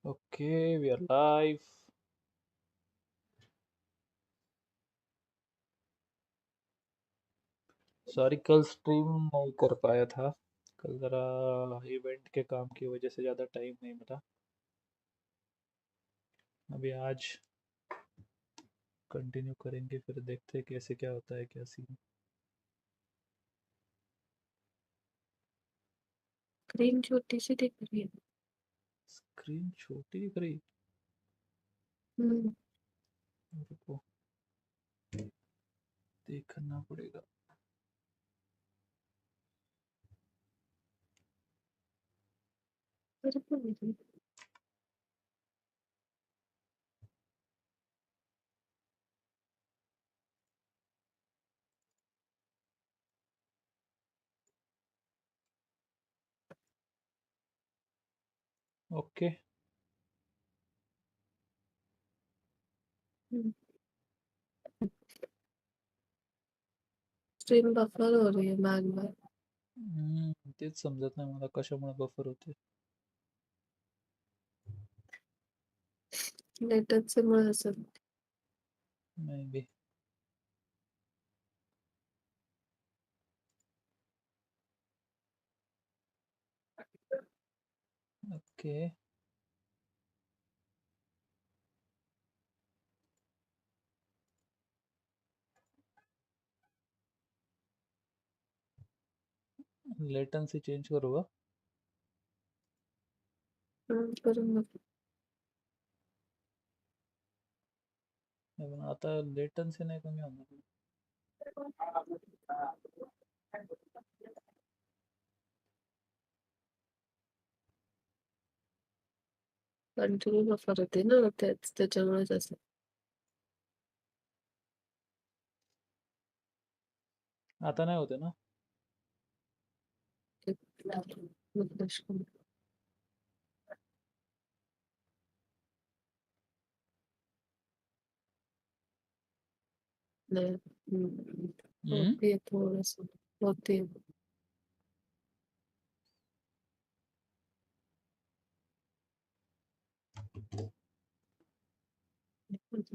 Okay, we are live. Sorry कल stream नहीं कर पाया था। कल ज़रा इवेंट के काम की वजह से ज़्यादा टाइम नहीं मिला। अभी आज कंटिन्यू करेंगे, फिर देखते हैं कैसे क्या होता है, क्या सीन। स्क्रीन छोटी सी दिख रही है। स्क्रीन छोटी दिख रही। हम्म, रुको, देखना पड़ेगा। मेरे को नहीं दिख रही। ओके, हम्म, स्क्रीन बफर हो रही है बार बार। तेच समजत नाही मला कशामुळे बफर होते। नेटच मुळे असेल. May be. Okay, latency change करू का? करूंगा. पण आता लेटेंसी नाही कमी होणार. कंटिन्यू बफर होते ना, तेच त्याच्यामुळेच असेल. आता नाही होते ना? refresh करू. नाही. होते थोडस होते.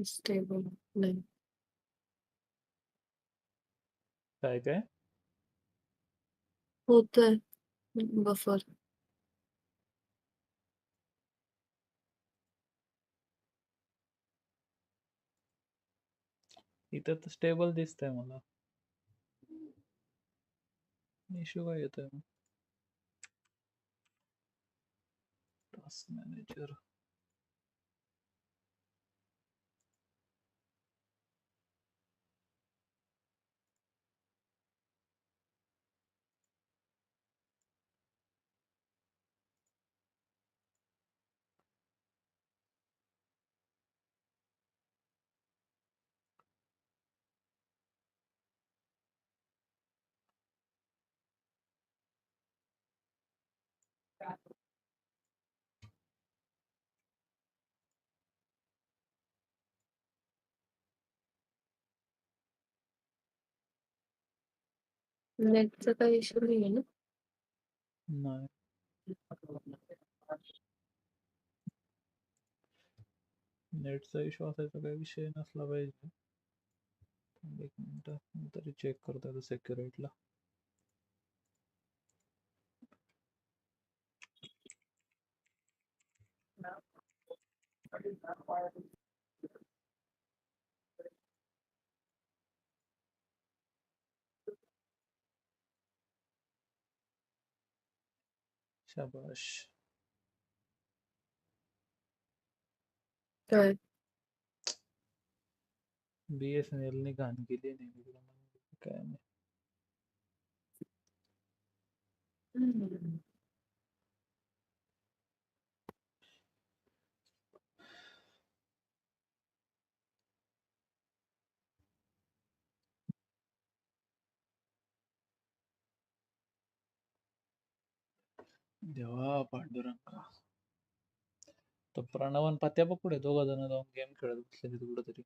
स्टेबल नाही काय काय? होत आहे बफर. इथे तर स्टेबल दिसतंय मला. इश्यू काय येतोय मग? Task manager. नेटचा काही इश्यू नाही आहे ना. नाही, नेटचा इश्यू असायचा काही विषय नसला पाहिजे. एक मिनिट मी तरी चेक करतो आता सेक्युरिटीला. शाबाश. काय BSNL ने घाण केली नाही मी तुला म्हणतो. काय नाही. देवा पांडुरंगा. तर प्रणव आणि पत्या बघ पुढे दोघं जण जाऊन गेम खेळत बसले तिथे कुठं तरी.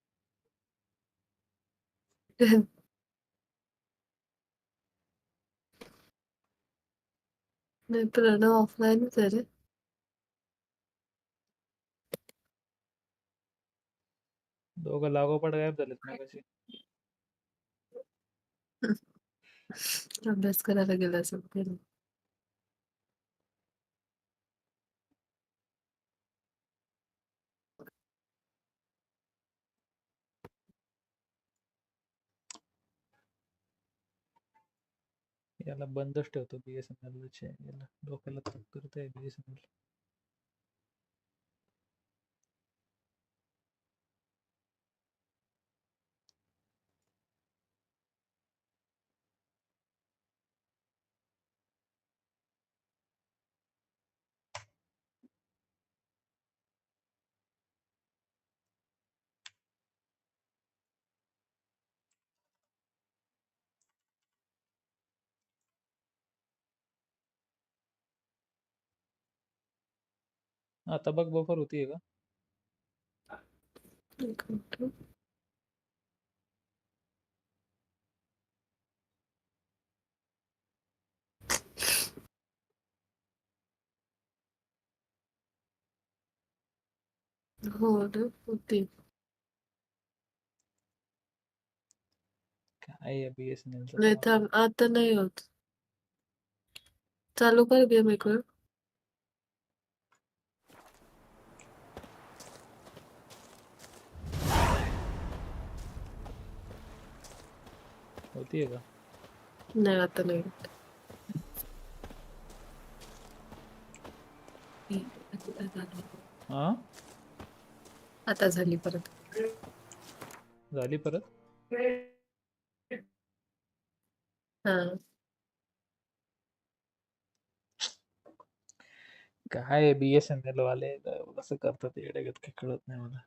नाही, प्रणव ऑफलाईनच आहे रे. दोघं लागोपाठ गायब झालेत ना कशी. अभ्यास करायला गेला असेल घरी. याला बंदच ठेवतो BSNL याला डोक्याला ताप करतोय BSNL. आता बघ बफर होतीये का? एक मिनिट. हो ना होती. काय BSNLचं नाही तर थांब आता नाही होत. चालू कर गेम एक वेळ. होतीये का? नाही आता नाही होत. हा आता झाली परत. झाली परत. हा काय BSNL वाले कसं करतात येड्यागत काही कळत नाही मला.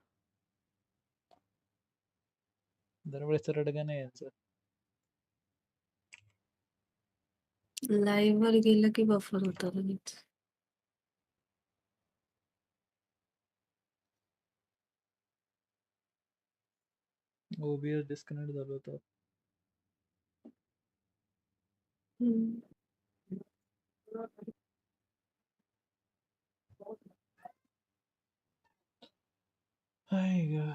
दरवेळेस रडगा नाही यांचं. लाईव्ह वर गेलं की बफर होतं लगेच. OBS डिस्कनेक्ट झालं होतं. हम्म. हाय ग.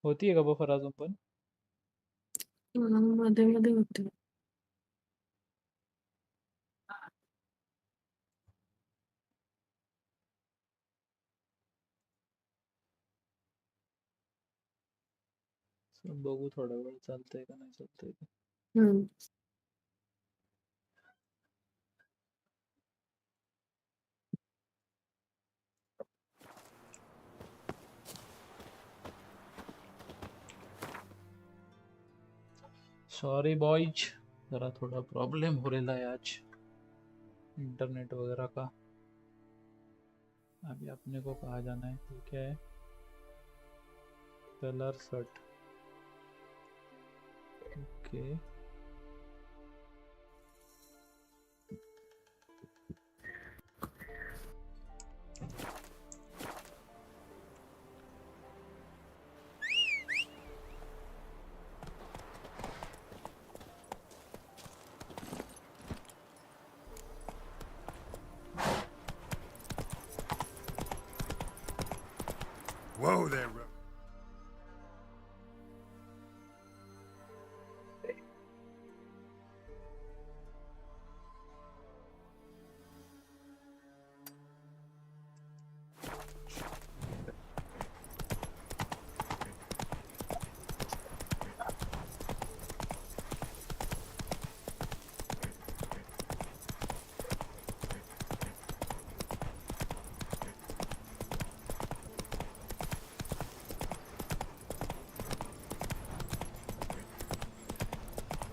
होतीये का बफर अजून पण? मध्ये मध्ये होते. बघू थोडा वेळ चालतंय का नाही चालतंय का. हम्म. सॉरी बॉयज, जरा थोड़ा प्रॉब्लम हो रहा है आज इंटरनेट वगैरह का. अभी अपने को कहाँ जाना है? ये क्या है? Colour shirt. Okay. Whoa there, bro.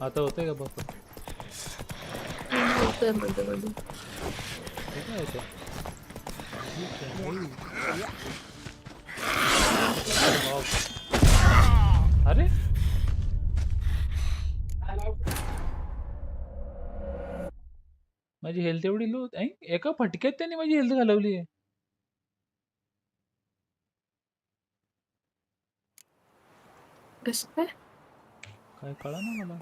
आता होतंय का बफर? होतंय मध्ये मध्ये. हे काय होतं? ठीक आहे भाई. वाव. अरे माझी हेल्थ एवढी लो. एका फटक्यात त्यांनी माझी हेल्थ घालवली आहे. कसं काय? काय कळा ना मला.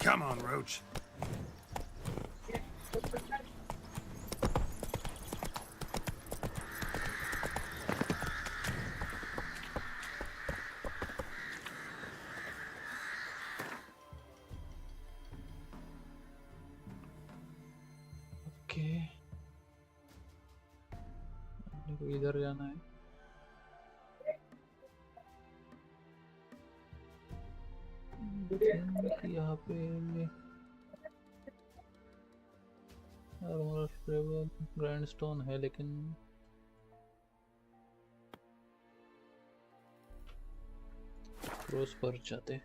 Come on, Roach. ओके, अपने को इधर जाना है. think यहाँ पे ग्रैंडस्टोन है, लेकिन क्रॉस पर जाते.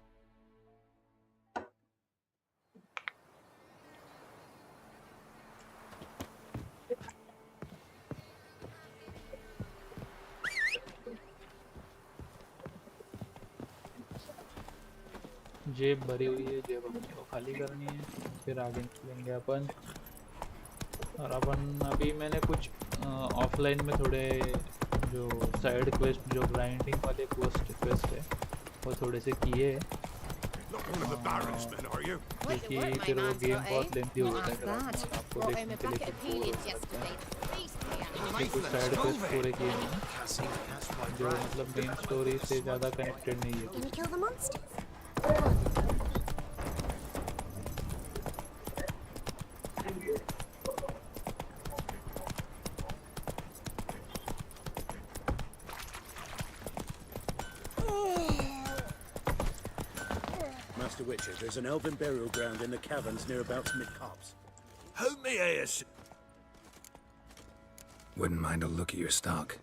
जेब भरी हुई है, जेब अपने को खाली करनी है, फिर आगे निकलेंगे अपन. और अपन अभी मैंने कुछ ऑफलाइन में थोड़े जो साइड क्वेस्ट, जो ग्राइंडिंग वाले क्वेस्ट है, वो थोड़े से किए हैं. Not one of the Baron's men, are you? क्योंकि फिर वो गेम बहुत लेंथी हो जाता है, फिर आपको देखने के लिए फिर बोर हो जाता है. इसलिए कुछ साइड क्वेस्ट पूरे किए हैं जो मतलब मेन स्टोरी से ज़्यादा कनेक्टेड नहीं है. Master Witcher, there's an elven burial ground in the caverns nearabouts mid-copse. Hold me ears. Wouldn't mind a look at your stock.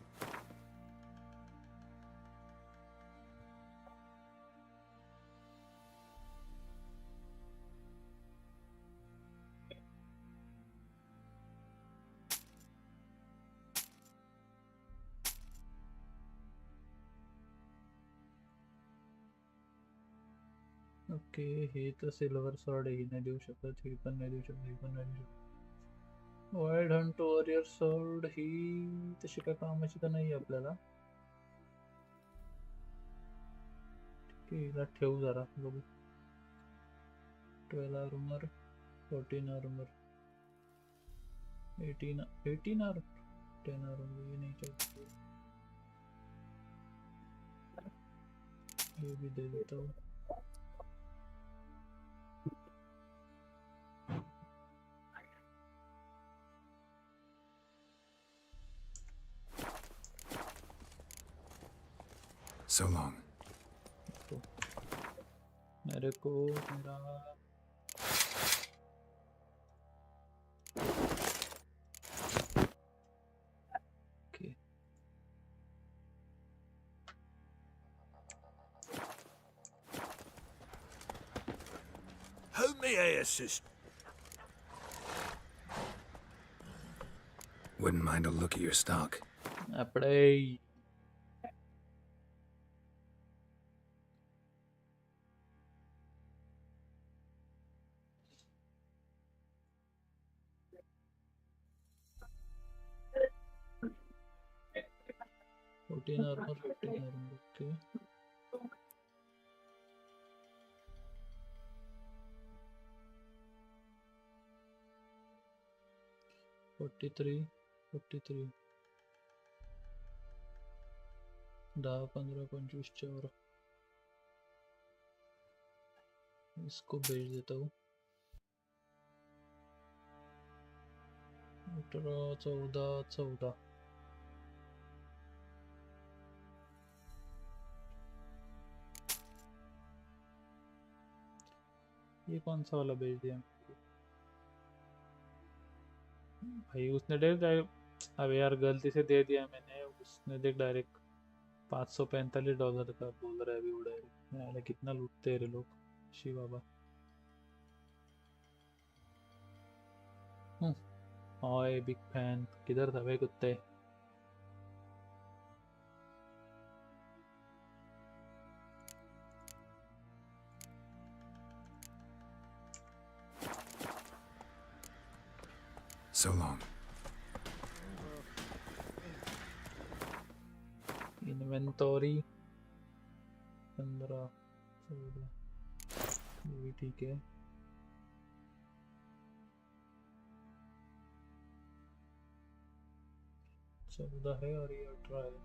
Okay, हे तर सिल्वर सॉर्ड ही नाही देऊ शकत, ही पण नाही देऊ शकत, ही पण नाही देऊ शकत. वाइल्ड हंट वॉरियर सॉर्ड ही तशी काय कामाची तर नाही आपल्याला. ठीक आहे, हिला ठेवू जरा, बघू. 12 आर्मर, 14 आर्मर, 18 आर्मर, 10 आर्मर, ये नहीं चाहिए, ये भी दे देता हूँ. So long. मेरे को मेरा okay. Hold me ears, sister. Wouldn't mind a look at your stock. આપણે fourteen armour, 15 armour, okay. Forty three 10, 15, 25 और इसको भेज देता हूँ. 18, 14, 14. ये कौन सा वाला भेज दिया? भाई उसने डायरेक्ट, अब यार गलती से दे दिया मैंने, उसने देख डायरेक्ट $545 का बोल रहा है अभी वो डायरेक्ट। यार कितना लूटते हैं रे लोग, शी बाबा। ओए बिग फैन, किधर था भाई कुत्ते? So long. इन्वेंटरी 15 14, ये भी ठीक है। चौदह है और ये 18 है।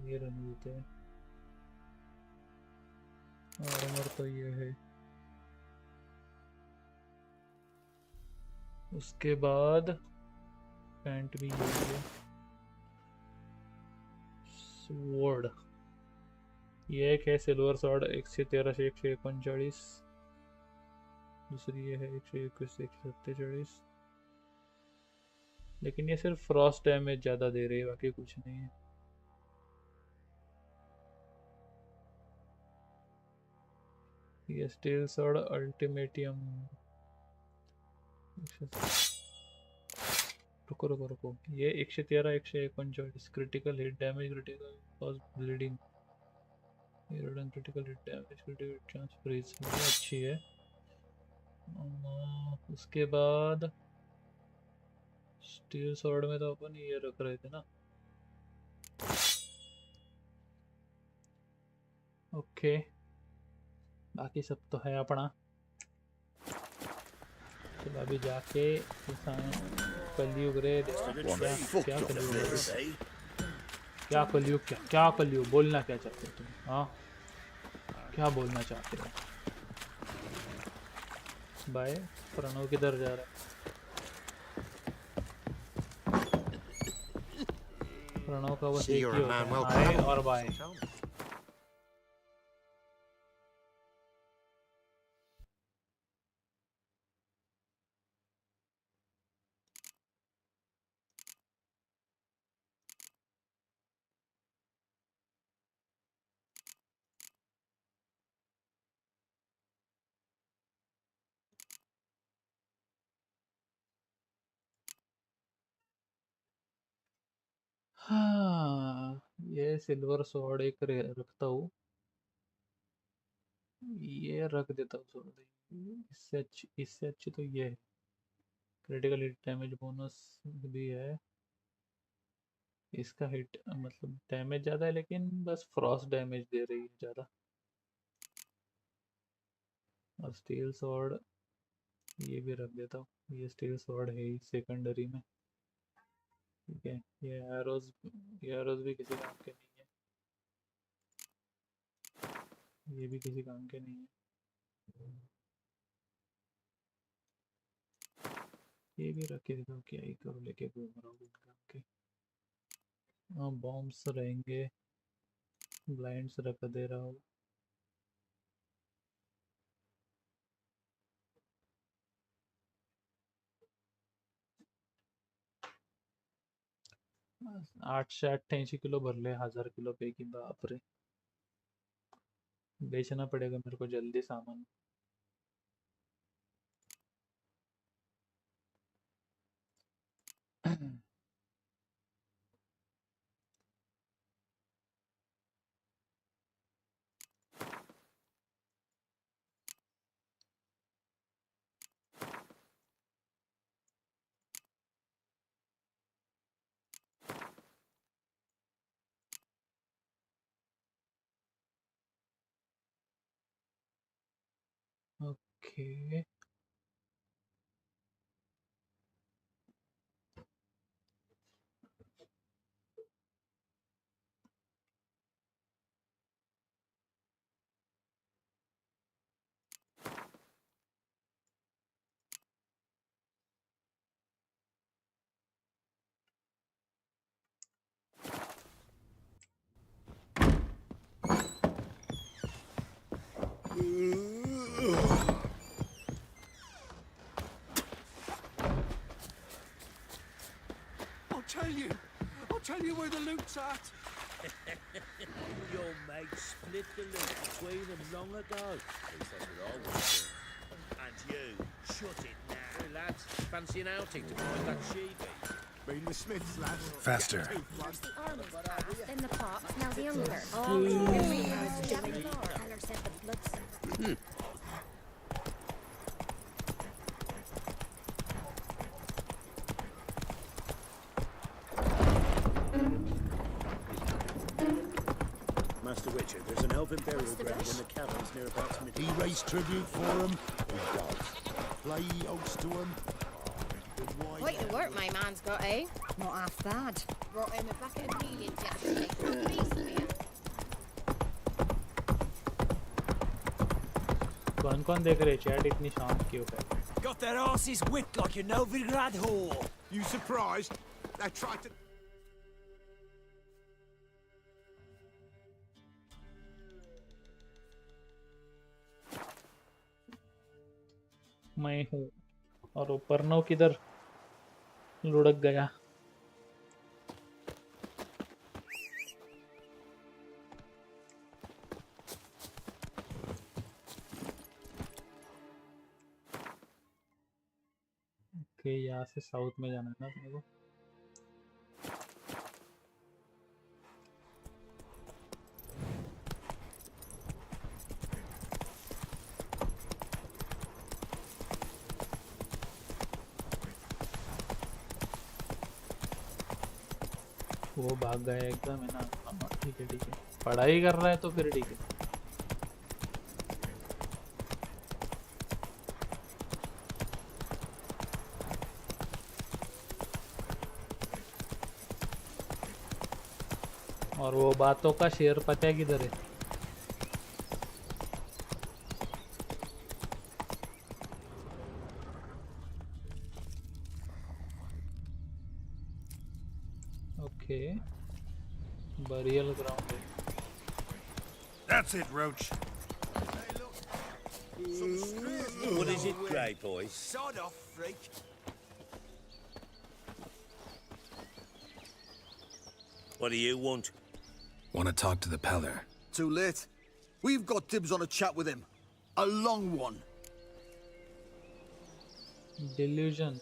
ये रहने देते हैं। आर्मर तो ये है। उसके बाद पैंट भी ये है। स्वॉर्ड ये एक है सिल्वर स्वॉर्ड, 113 से 139। दूसरी ये है 121 से 147। लेकिन ये सिर्फ फ्रॉस्ट डैमेज ज़्यादा दे रही है, बाकी कुछ नहीं है। ये स्टील स्वॉर्ड अल्टीमेटियम। रुको रुको रुको, ये 113 139 critical hit damage, critical cause bleeding, critical hit damage, critical chance freeze, ये अच्छी है। उसके बाद स्टील स्वॉर्ड में तो अपन ये रख रहे थे ना। ओके, बाकी सब तो है अपना। चलो अभी जाके कलयुग रे, क्या कलयुग है? क्या कलयुग, क्या कलयुग, बोलना क्या चाहते हो तुम? हाँ, क्या बोलना चाहते हो? बाय। प्रणव किधर जा रहा है? प्रणव का बस एक ही होता है, आए और बाय। हाँ, ये सिल्वर स्वॉर्ड एक रखता हूँ, ये रख देता हूँ स्वॉर्ड। इससे अच्छी तो ये है। क्रिटिकल हिट डैमेज बोनस भी है। इसका हिट मतलब डैमेज ज़्यादा है, लेकिन बस फ्रॉस्ट डैमेज दे रही है ज़्यादा। और स्टील स्वॉर्ड ये भी रख देता हूँ, ये स्टील स्वॉर्ड है ही सेकेंडरी में। ठीक है, ये एरोज भी किसी काम के नहीं है, ये भी किसी काम के नहीं है। ये भी रख के देता हूँ, क्या ही करूँ, लेके घूम रहा हूँ बिन काम के। हाँ, बॉम्ब्स रहेंगे, ब्लाइंड्स रख दे रहा हूँ। बस 8 से 88 किलो भर ले, 1000 किलो पे की, बाप रे। बेचना पड़ेगा मेरे को जल्दी सामान। Okay, where the loot's at? Your mate split the loot between them long ago. At least that's what I want to. And you, shut it now. Hey lads, fancy an outing to find that Hii Guys? Been the Smiths, lads. Faster. First the army's passed, then the pops, now the hunger. Oh, Keller said the blood's... Master Witcher, there's an elven burial ground in the caverns near about mid. He raised tribute for him. He does. Play host to him. Quite the work my man's got, eh? Not half bad. Brought him a bucket of meal yesterday. Recently. कौन-कौन देख रहे chat इतनी शांत क्यों है? Got their asses whipped like a Novigrad whore. You surprised? They tried to... मैं हूँ और ऊपर नो किधर लुढ़क गया ओके यहाँ से साउथ में जाना है ना अपने को वो भाग गया एकदम है ना हाँ ठीक है पढ़ाई कर रहा है तो फिर ठीक है और वो बातों का शेयर पता है किधर है ओके बरियल ग्राउंड है That's it, Roach. What is it, Grey boys? Sod off, freak. What do you want? Want to talk to the Peller? Too late. We've got dibs on a chat with him. A long one. delusion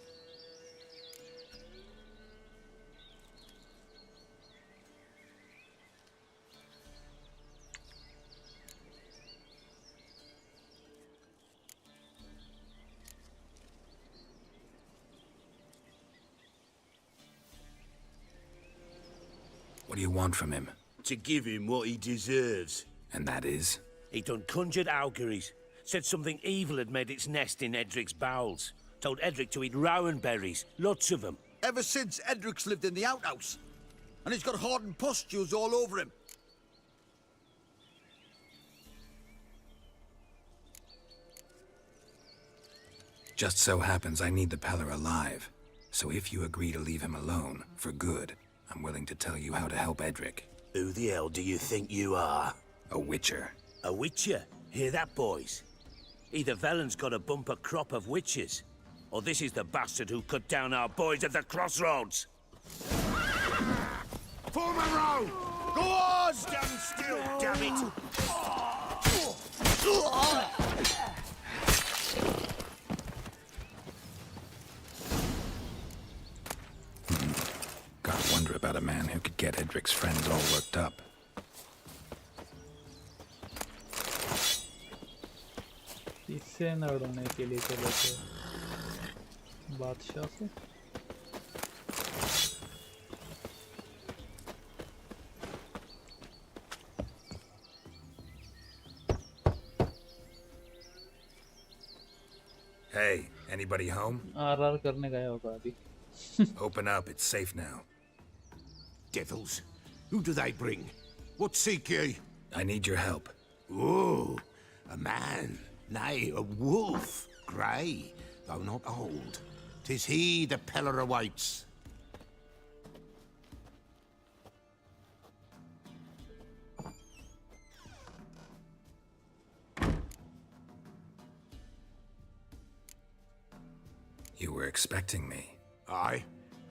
What do you want from him? To give him what he deserves. And that is? He done conjured auguries. Said something evil had made its nest in Edric's bowels. Told Edric to eat rowan berries. Lots of them. Ever since Edric's lived in the outhouse. And he's got hardened pustules all over him. Just so happens I need the Peller alive. So if you agree to leave him alone, for good, I'm willing to tell you how to help Edric. Who the hell do you think you are? A witcher. A witcher? Hear that, boys? Either Velen's got a bumper crop of witches, or this is the bastard who cut down our boys at the crossroads. Form a row! Go on! Stand still, damn it! Gotta wonder about a man who could get Edric's friends all worked up. इससे लड़ने के लिए चले थे बादशाह से Hey, anybody home? RR करने गया होगा अभी Open up, it's safe now. Devils. Who do they bring? What seek ye? I need your help. Oh, a man. Nay, a wolf. Grey, though not old. 'Tis he the Peller awaits. You were expecting me. Aye,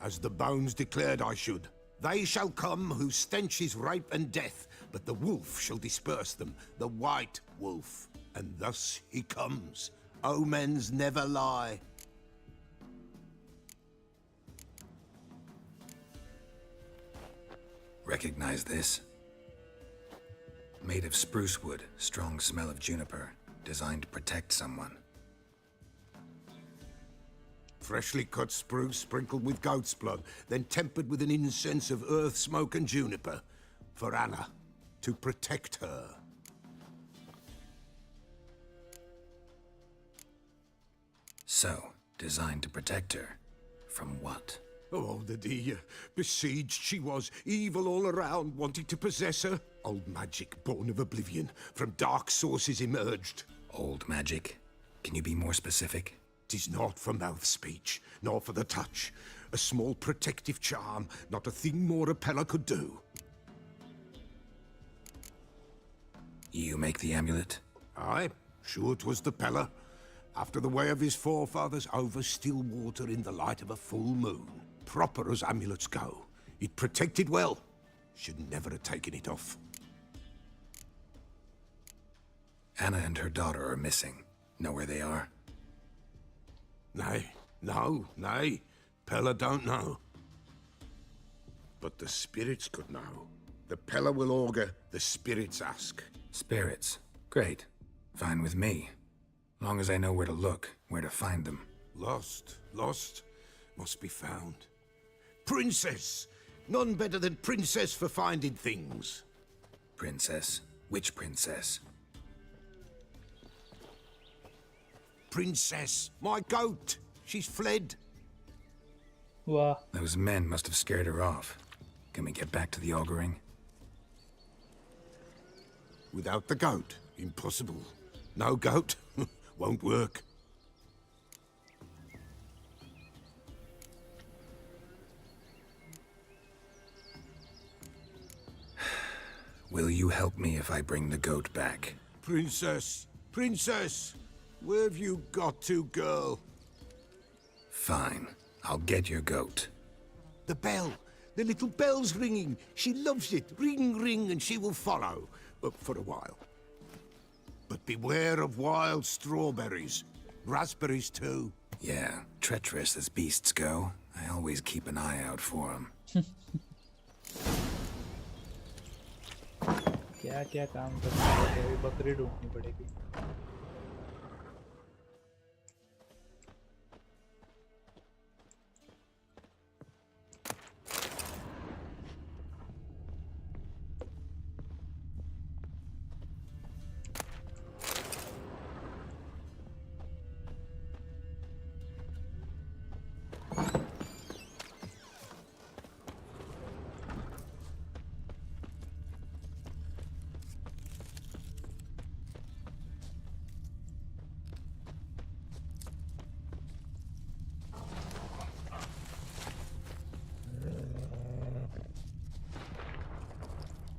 as the bones declared I should. They shall come whose stench is rape and death, but the wolf shall disperse them, the white wolf. And thus he comes. Omens never lie. Recognize this? Made of spruce wood, strong smell of juniper, designed to protect someone. Freshly cut spruce sprinkled with goat's blood, then tempered with an incense of earth, smoke and juniper. For Anna, to protect her. So, designed to protect her. From what? Oh, the dear. Besieged she was, evil all around, wanting to possess her. Old magic, born of oblivion, from dark sources emerged. Old magic? Can you be more specific? 'Tis not for mouth speech, nor for the touch. A small protective charm, not a thing more repeller could do. You make the amulet? Aye, sure 'twas the Peller. After the way of his forefathers, over still water in the light of a full moon. Proper as amulets go. It protected well. Should never have taken it off. Anna and her daughter are missing. Know where they are? Nay, nay. Peller don't know. But the spirits could know. The Peller will augur, the spirits ask. Spirits. Great. Fine with me. Long as I know where to look, where to find them. Lost, must be found. Princess! None better than Princess for finding things. Princess? Which princess? Princess, my goat! She's fled. वाह Those men must have scared her off. Can we get back to the auguring? Without the goat, impossible. No goat, won't work. Will you help me if I bring the goat back? Princess, where have you got to, girl? Fine. I'll get your goat. The bell, the little bell's ringing. She loves it. Ring, ring, and she will follow. For a while. But beware of wild strawberries. Raspberries, too. Yeah, treacherous as beasts go. I always keep an eye out for them. क्या क्या काम करना है अभी बकरी ढूंढनी पड़ेगी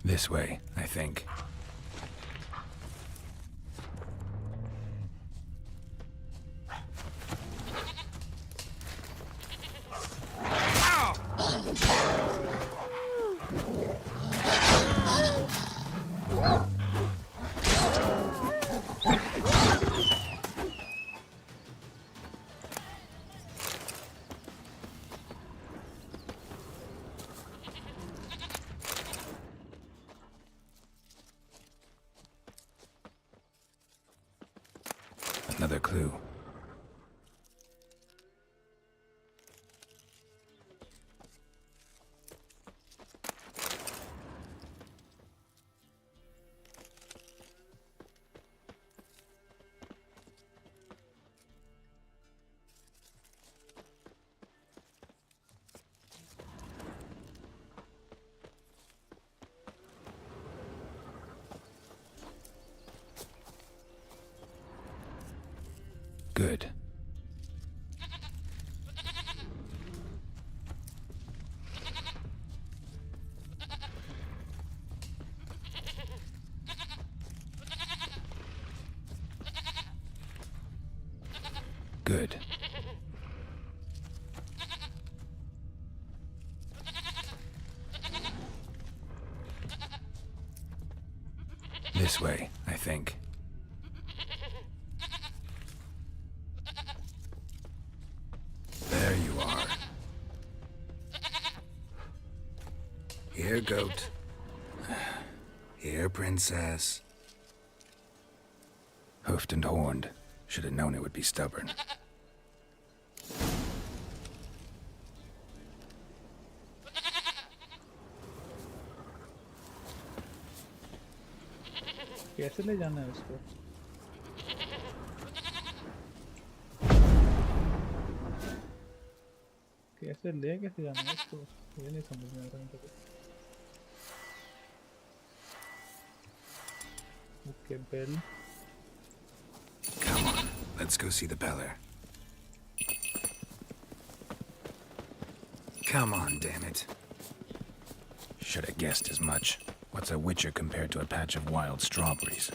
This way, I think. Another clue. Good. Good. This way, I think. There you are. Here, goat. Here, princess. Hoofed and horned. Should have known it would be stubborn. कैसे ले जाना है उसको? कैसे जाना है उसको? ये नहीं समझ में आ रहा है। Okay, bell. Come on, let's go see the Beller. Come on, damn it. Should have guessed as much. What's a witcher compared to a patch of wild strawberries?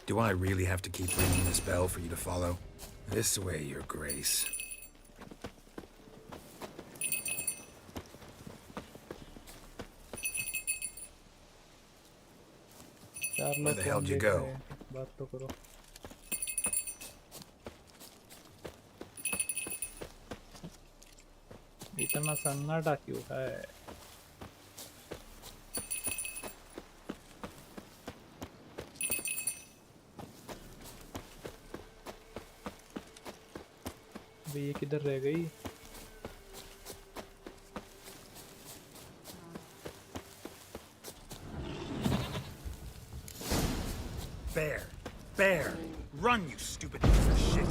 Do I really have to keep ringing this bell for you to follow? This way, Your Grace. Where the hell did you go? बात तो करो। इतना सन्नाटा क्यों है? ये किधर रह गई? Bear! Run, you stupid piece of shit!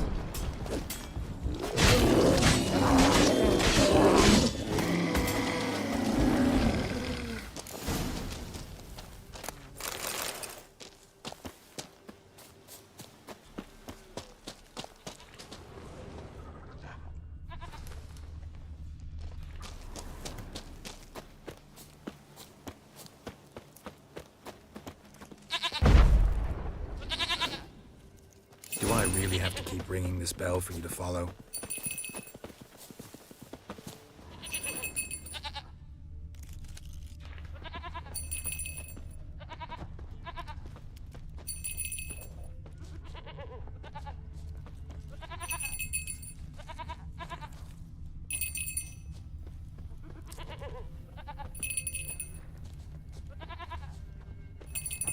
Do I really have to keep ringing this bell for you to follow?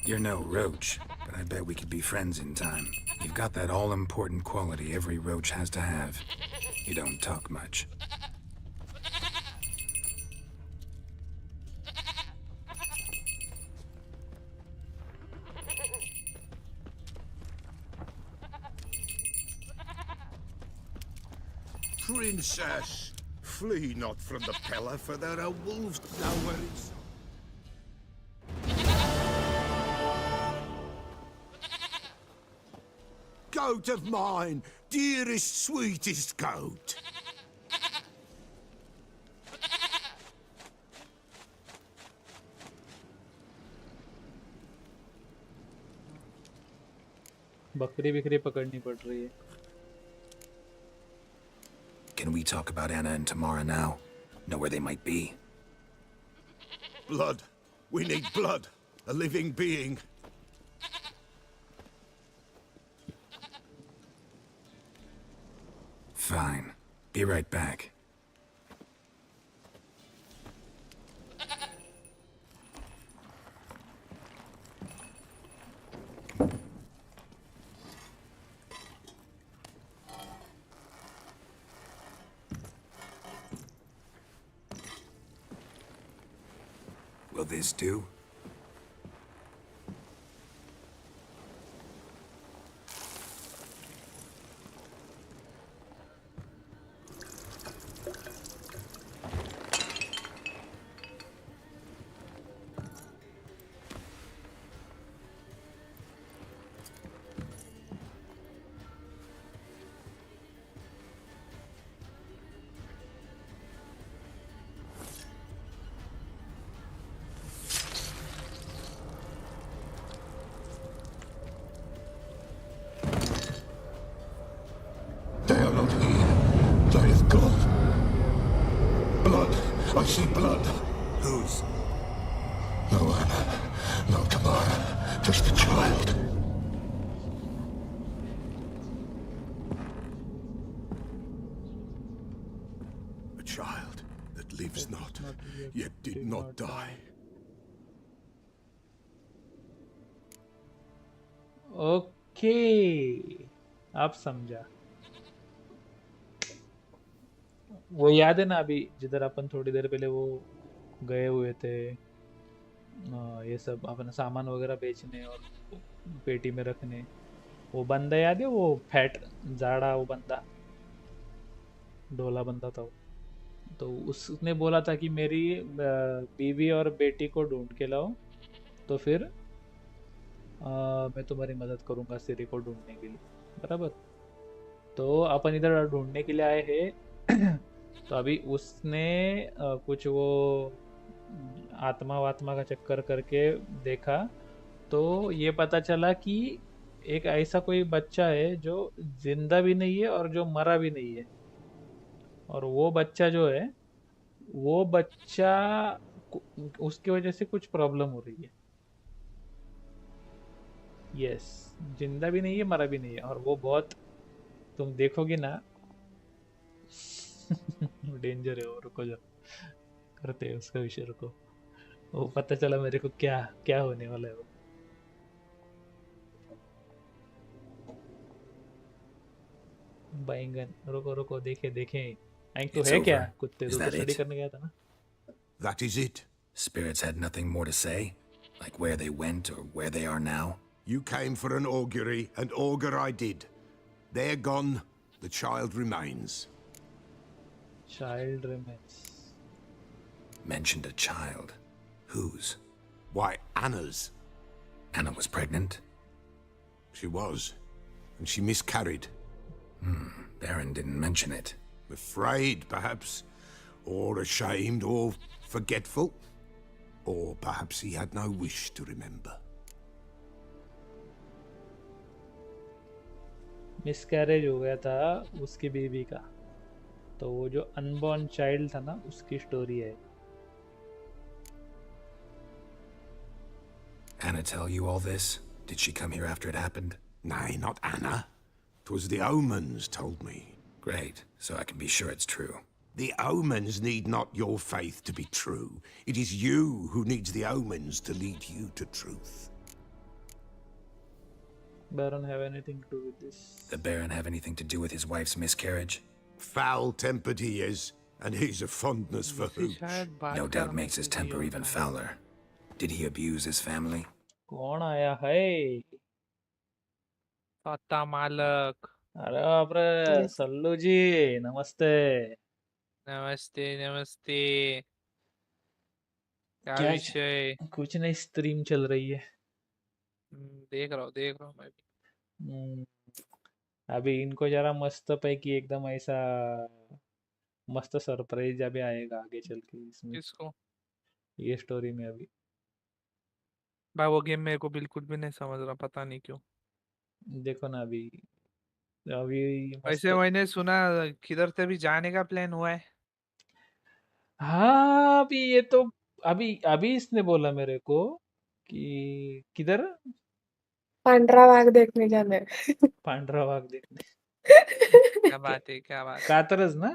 You're no roach, but I bet we could be friends in time. You've got that all-important quality every roach has to have. You don't talk much. Princess, flee not from the Pella, for there are wolves nowhere inside. Goat of mine, dearest, sweetest goat. बकरी बिकरी पकड़नी पड़ रही है। Can we talk about Anna and Tamara now? Know where they might be? Blood. We need blood. A living being. Fine. Be right back. Will this do? They are not here. They have gone. Blood. I see blood. Whose? No, Anna. No, Tamara. just a child. A child that lives not, yet did not die. Okay, आप समझा। वो याद है ना अभी जिधर अपन थोड़ी देर पहले वो गए हुए थे, ये सब अपना सामान वगैरह बेचने और पेटी में रखने, वो बंदा याद है, वो फैट जाड़ा वो बंदा, ढोला बंदा था वो। तो उसने बोला था कि मेरी बीवी और बेटी को ढूंढ के लाओ, तो फिर मैं तुम्हारी मदद करूंगा सिरी को ढूंढने के लिए, बराबर। तो अपन इधर ढूंढने के लिए आए हैं। तो अभी उसने कुछ वो आत्मा वात्मा का चक्कर करके देखा, तो ये पता चला कि एक ऐसा कोई बच्चा है जो जिंदा भी नहीं है और जो मरा भी नहीं है, और वो बच्चा जो है, वो बच्चा उसकी वजह से कुछ प्रॉब्लम हो रही है। यस, जिंदा भी नहीं है मरा भी नहीं है, और वो बहुत, तुम देखोगे ना, डेंजर है वो। रुको जब करते हैं उसका विषय, रुको, वो पता चला मेरे को क्या क्या होने वाला है वो। बैंगन, रुको रुको, देखे देखे। एंक तो It's है क्या over. कुत्ते, Is तू तो that स्टडी it? करने गया था ना। That is it. Spirits had nothing more to say? Like where they went or where they are now? You came for an augury, and augur I did. They're gone. The child remains. Child remains. Mentioned a child. Whose? Why, Anna's. Anna was pregnant? She was, and she miscarried. Baron didn't mention it. Afraid, perhaps, or ashamed, or forgetful. Or perhaps he had no wish to remember. Miscarriage हो गया था उसकी बीवी का, तो वो जो unborn child था ना, उसकी स्टोरी है। Anna tell you all this? Did she come here after it happened? Nay, not Anna. 'Twas the omens told me. Great, so I can be sure it's true. The omens need not your faith to be true. It is you who needs the omens to lead you to truth. Baron have anything to do with this? The Baron have anything to do with his wife's miscarriage? Foul-tempered he is, and he's a fondness for hooch. No doubt makes his temper even fouler. Did he abuse his family? कौन आया है? पता मालक। अरे बाप रे, सल्लू जी नमस्ते। नमस्ते नमस्ते। क्या क्या विषय? कुछ नहीं, स्ट्रीम चल रही है। देख रहा हूँ मैं भी। अभी इनको जरा मस्त पैकी एकदम ऐसा मस्त सरप्राइज अभी आएगा आगे चल के इसमें, किसको? ये स्टोरी में। अभी भाई वो गेम मेरे को बिल्कुल भी नहीं समझ रहा, पता नहीं क्यों। देखो ना, अभी अभी मस्त। वैसे मैंने सुना किधर से भी जाने का प्लान हुआ है। हाँ, अभी ये तो अभी अभी इसने बोला मेरे को कि किधर पांढरा वाघ देखने जाना है। पांढरा वाघ देखने। क्या बात है, क्या बात है। कातरज ना,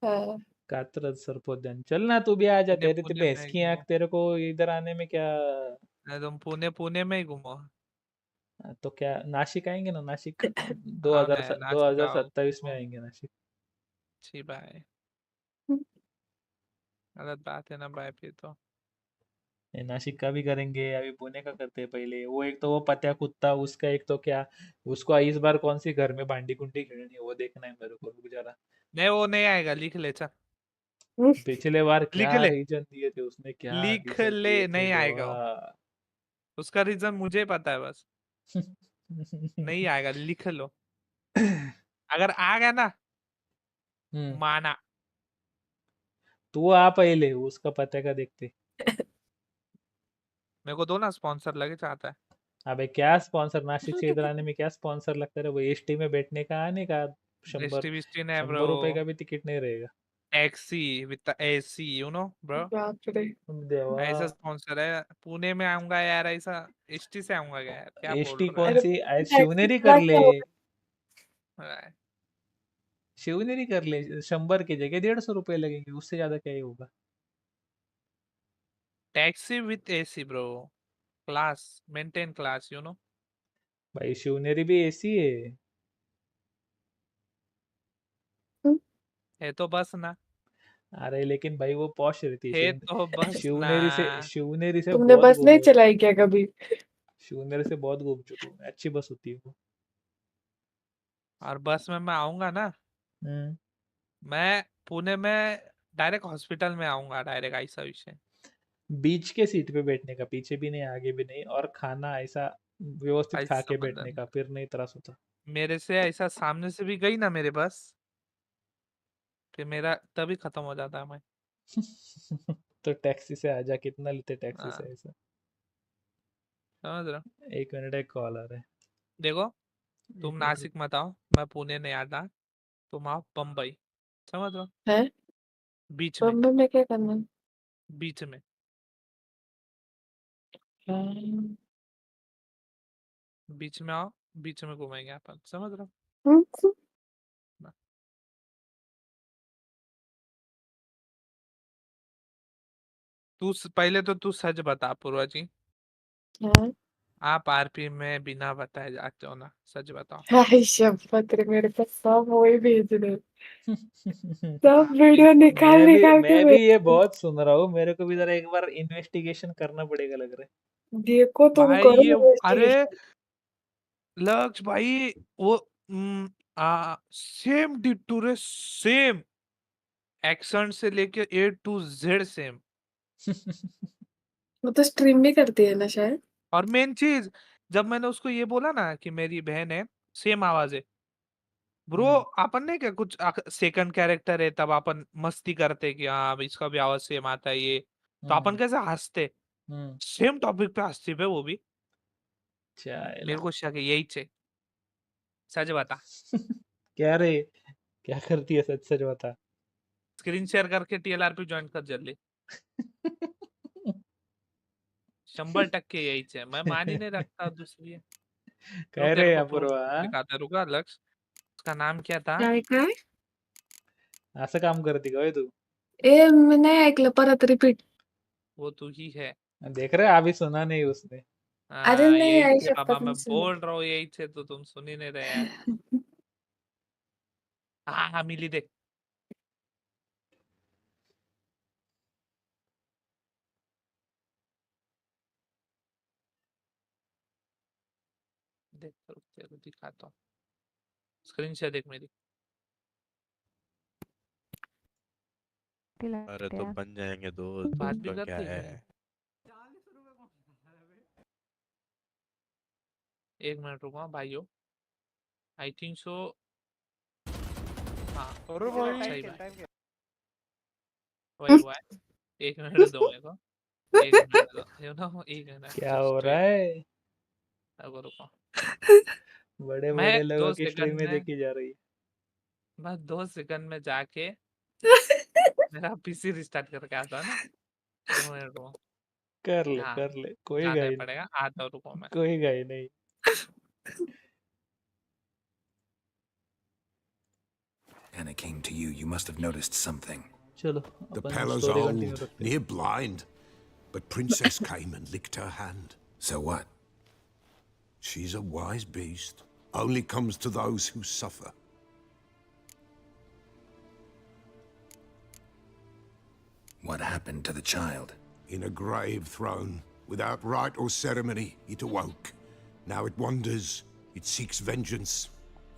हाँ, कातरज सरपोद्यान। चल ना तू भी आ जा, पुणे तेरी तो पुणे भैंस में की आंख, घूमो। तेरे को इधर आने में क्या। तुम पुणे में ही घूमो। तो क्या नासिक आएंगे ना, नासिक हाँ मैं नासिक आओ। 2027 में आएंगे नासिक। अच्छी बात है। गलत बात है ना भाई फिर तो। ये नासिक का भी करेंगे, अभी पुणे का करते हैं पहले। वो एक तो वो पत्या कुत्ता उसका, एक तो क्या, उसको इस बार कौन सी घर में बांडी कुंडी खेलनी है वो देखना है मेरे को। रुक जरा, नहीं वो नहीं आएगा, लिख ले चल। पिछले बार लिख क्या ले, रीजन दिए थे उसने, क्या लिख रीजन ले, दिए थे नहीं आएगा वो। देवा। उसका रीजन मुझे पता है बस। नहीं आएगा, लिख लो। अगर आ गया ना, माना। तू आ पहले, उसका पते का देखते। मेरे को दो ना, स्पॉन्सर लगे चाहता है। अबे क्या स्पॉन्सर, नासिक से इधर आने में क्या स्पॉन्सर लगता है? वो एसटी में बैठने का, आने का 100 एसटी विस्टी नहीं ब्रो। 100 रुपए का भी टिकट नहीं रहेगा। Taxi with the AC, you know, bro. बाप रे। देवा, ऐसा स्पॉन्सर है। पुणे में आऊंगा यार, ऐसा एसटी से आऊंगा क्या यार, क्या बोल एसटी रहा कौन अरे सी? टैक्सी शिवनेरी का कर ले, क्या होगा? है? शिवनेरी कर ले। 100 की जगह 150 रुपए लगेंगे, उससे ज्यादा क्या ही होगा। Taxi with AC bro, class, maintain class, you know. भाई शिवनेरी भी एसी है। है तो बस ना, अरे लेकिन भाई वो पॉश रहती है है तो बस ना। शिवनेरी से तुमने बहुत बस नहीं घूमे। चलाई क्या कभी? शिवनेरी से बहुत घूम चुका हूँ, अच्छी बस होती है वो। और बस में मैं आऊंगा ना, हम्म। मैं पुणे में डायरेक्ट हॉस्पिटल में आऊंगा, डायरेक्ट ऐसा विषय। बीच के सीट पे बैठने का, पीछे भी नहीं आगे भी नहीं, और खाना ऐसा व्यवस्थित खा ऐसा के बैठने मतलब का, फिर नहीं त्रास होता। मेरे से ऐसा सामने से भी गई ना मेरे बस, फिर मेरा तभी खत्म हो जाता है मैं। तो टैक्सी से आजा, कितना लेते टैक्सी हाँ, से ऐसा। समझ रहे हो? 1 मिनट, एक कॉल आ रहा है। देखो, तुम 1 मिनट रुक। नासिक मत आओ, मैं पुणे नहीं आता, तुम आओ बम्बई, समझ रहे हो? है बीच में, बम्बई में क्या करना? बीच में, हाँ। बीच में आओ, बीच में घूमेंगे अपन, समझ रहे हो ना? पहले तो तू सच बता पूर्वा जी, हाँ। आप आरपी में बिना बताए जाते हो ना, सच बताओ। हाय शपथ रे, मेरे पास सब वही भेज रहे, सब हाँ, वीडियो निकाल निकाल के मैं भी ये भेज। बहुत सुन रहा हूँ, मेरे को भी जरा एक बार इन्वेस्टिगेशन करना पड़ेगा लग रहा देखो तुम भाई करो ये, अरे इन्वेस्टिगेशन। लक्ष्य भाई, वो सेम डिट्टू रे, सेम एक्सेंट से लेके A to Z सेम। है। वो तो स्ट्रीम भी करती है ना शायद। और मेन चीज, जब मैंने उसको ये बोला ना कि मेरी बहन है, सेम आवाज है ब्रो। अपन ने क्या कुछ सेकंड कैरेक्टर है, तब अपन मस्ती करते कि हाँ अब इसका भी आवाज सेम आता है ये, तो अपन कैसे हंसते, हम्म। सेम टॉपिक पे हंसती पे वो भी। चाइला। मेरे को शक है यही चे, सच बता। क्या रे, क्या करती है? सच सच बता। स्क्रीन शेयर करके TLRP ज्वाइन कर जल्दी। 100% यही चे, मैं मान ही नहीं रखता दूसरी है। रुक, कह तेरे रे को प्रूफ अपूर्वा, दिखाता, रुका लक्ष्य। उसका नाम क्या था? काय असं काम करते का होय तू? ए मी नाही ऐकलं, परत रिपीट. वो तू ही है। देख रहे, अभी सुना नहीं उसने। अरे हाँ नहीं यही आई थे बाबा, शपथ मैं नहीं सुना. बोल रहा हूँ यही थे, तो तुम सुन ही नहीं रहे यार। हाँ हाँ, मिली देख, देख रुक, तेरे को दिखाता हूँ, स्क्रीन शेयर देख मेरी। अरे तो बन जाएंगे दोस्त, बात दोस्त भी का क्या करती है है। क्या? 1 मिनट रुको भाइयों, आई थिंक सो। हाँ, अरे सही भाई, बात, वही हुआ है। 1 मिनट दो मेरे को, 1 मिनट दो, यू नो, 1 मिनट क्या हो जस्ट रहा वेट। है? रुको रुको, बड़े मैं बड़े लोगों दो की स्ट्रीम सेकंड में में देखी जा रही है। मैं 2 सेकंड में जाके मेरा पीसी रिस्टार्ट करके आता है ना। 2 मिनट रुको। हाँ, कर ले, कोई जाना ही गाई नहीं। पड़ेगा, आता हूँ, रुको मैं। कोई गाई नहीं। Anna came to you. You must have noticed something. चलो The upon Pella's story continue old, रखते हैं। near blind, but Princess came and licked her hand. So what? She's a wise beast, only comes to those who suffer. What happened to the child? In a grave thrown, without rite or ceremony, it awoke. Now it wanders, it seeks vengeance.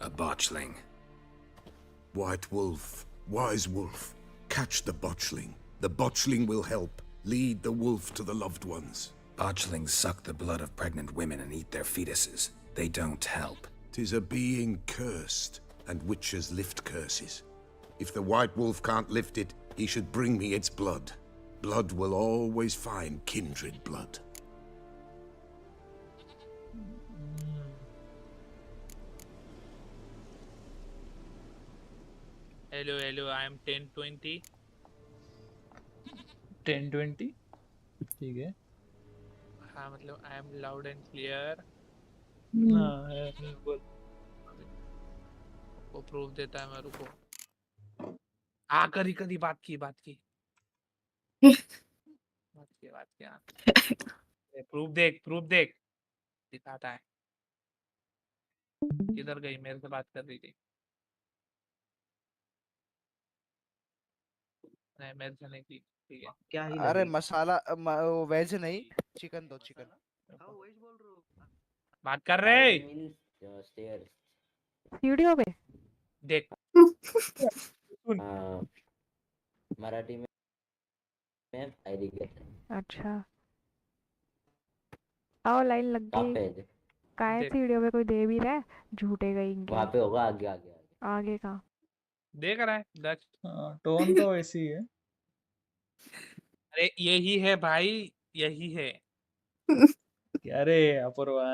A botchling. White wolf, wise wolf, catch the botchling. The botchling will help, lead the wolf to the loved ones. Botchlings suck the blood of pregnant women and eat their fetuses. They don't help. 'Tis a being cursed, and witches lift curses. If the white wolf can't lift it, he should bring me its blood. Blood will always find kindred blood. Hello hello I am 1020 1020 ठीक है। हाँ मतलब I am loud and clear. हाँ बोल। वो proof देता है मेरे को। हाँ करी करी बात की हाँ। प्रूफ देख दिखाता है। किधर गई? मेरे से बात कर रही थी। नहीं मेरे से नहीं की। ठीक है क्या ही अरे लगी? मसाला वेज नहीं, चिकन दो चिकन। बात कर रहे। वीडियो पे देख सुन। मराठी में आईडी कहते अच्छा आओ लाइन लग हैं। गई। पेज काय देख सी वीडियो पे कोई दे भी रहा है झूठे गएंगे। वहाँ पे होगा, आगे आगे आगे। आगे का देख रहा है दक्ष। टोन तो ऐसी है। अरे यही है भाई यही है। क्या रे अपूर्वा?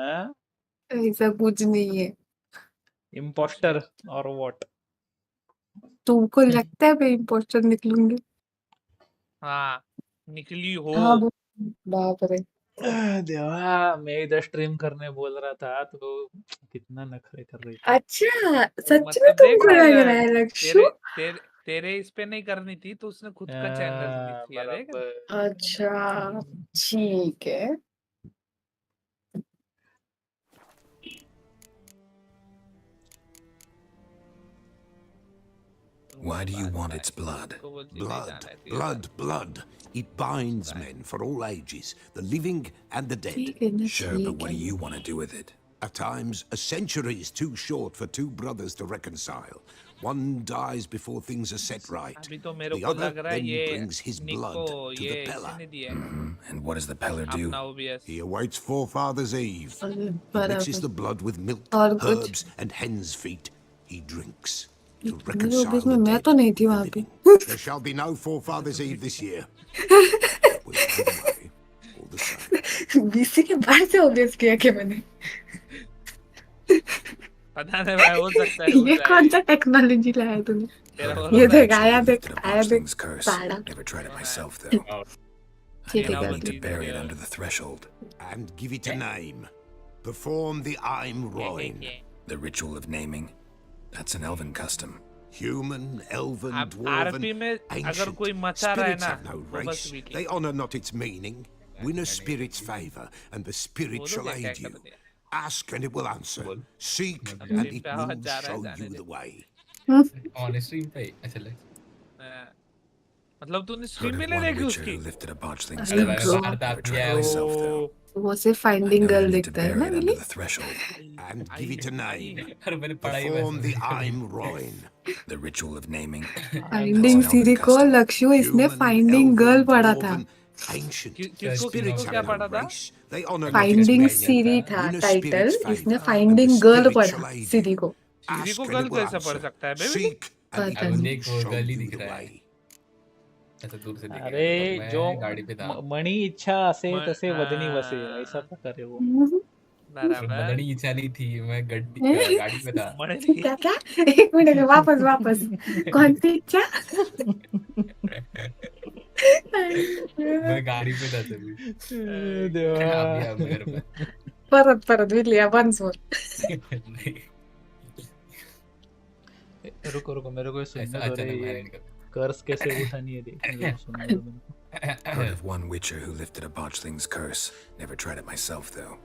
ऐसा कुछ नहीं है। इम्पोस्टर और व्हाट? तुमको लगता है मैं इम्पोस्टर निकलूंगी? हाँ निकली हो। हाँ बाप रे। देवा मैं इधर स्ट्रीम करने बोल रहा था तो कितना नखरे कर रही थी। अच्छा सच में मतलब देख तुमको रहा लग है रहा है लक्षु? तेरे इस पे नहीं करनी थी तो उसने खुद का चैनल रिलीज किया। देख बराबर। अच्छा ठीक है। Why do you want its blood? Blood, blood, blood. It binds men for all ages, the living and the dead. ठीक है ना Sure, but ठीक what do है। you want to do with it? At times, a century is too short for two brothers to reconcile. One dies before things are set right. अभी तो मेरे The को other लग रहा है then ये brings his निक blood को to ये the Pella. इसने दिया है And what does the Peller do? अपना OBS। He awaits Forefather's Eve. He mixes the blood with milk, और कुछ? herbs, and hen's feet. He drinks to मेरे reconcile ऑफिस the में मैं dead तो नहीं थी with the वहाँ पे। living. There shall be no Forefather's Eve this year. We'll find a way, all the same. BC के बाद से ऑफिस किया क्या मैंने? पता नहीं भाई हो सकता है ये कौन सा टेक्नोलॉजी लाया तूने? तेरा हो ये रहा है देख आया देख Lifted a आया देख botchling's curse. साड़ा। Never tried it myself, though. I ठीक know है you need to कर bury it under the threshold. And give it a name. Perform the I'm Roin. The ritual of naming. That's an elven custom. Human, elven, अब dwarven, RP में अगर ancient. कोई मचा रहा है Spirits ना have no वो बस race. Wheat They honor not its meaning. Win a spirit's favor, and the spirit वो तो shall देखा aid you. कर दिया। Ask, and it will answer. Seek, अब and स्ट्रीम it पे आवाज will जा रहा है show जाने you they. the way. On stream पे अच्छा लग। मतलब तूने Heard स्ट्रीम में of ले one देखी witcher उसकी? who lifted a botchling's अरे curse. bro। बाहर Never तो tried it आप myself, though. वो सिर्फ I finding know you girl need to देखता है bury ना it under milli? the threshold. And give it a name. अरे मैंने पढ़ा ही Perform the वैसा I'm Roin. The ritual of naming. Finding Ciri को लक्ष्य इसने Human, फाइंडिंग गर्ल elven, पढ़ा था। dwarven, ancient. किसको Spirits क्या have no पढ़ा था? race. They honor not its finding meaning. सीरी था Win a टाइटल, spirit's इसने favor, and the finding girl spirit पढ़ा shall aid सीरी you. को। सीरी Ask, को and गर्ल it will कैसे पढ़ answer. सकता है बेबी? Seek, and it पता अब will नहीं। देख वो show गर्ल ही you दिख the रहा है। way. ऐसा दूर से दिखेगा अरे तो जो मैं गाड़ी पे था। मणि इच्छा असे तसे वदनी वसे ऐसा प्रकार है वो। और बराबर मदनी की चाली थी, मैं गाड़ी पे था। मणि क्या क्या? एक मिनट वापस वापस। कौन सी इच्छा? मैं गाड़ी पे था तभी। देवा अभी आ मेरे पे। परत परत विलिया वंस मोर। नहीं, रुको रुको मेरे को ये ऐसा सुनने दो रे। अचानक ये बाहर निकल। कर्स कैसे उठानी है देखने दो सुनने दो मेरे को। Heard of one witcher who lifted a botchling's curse. Never tried it myself, though.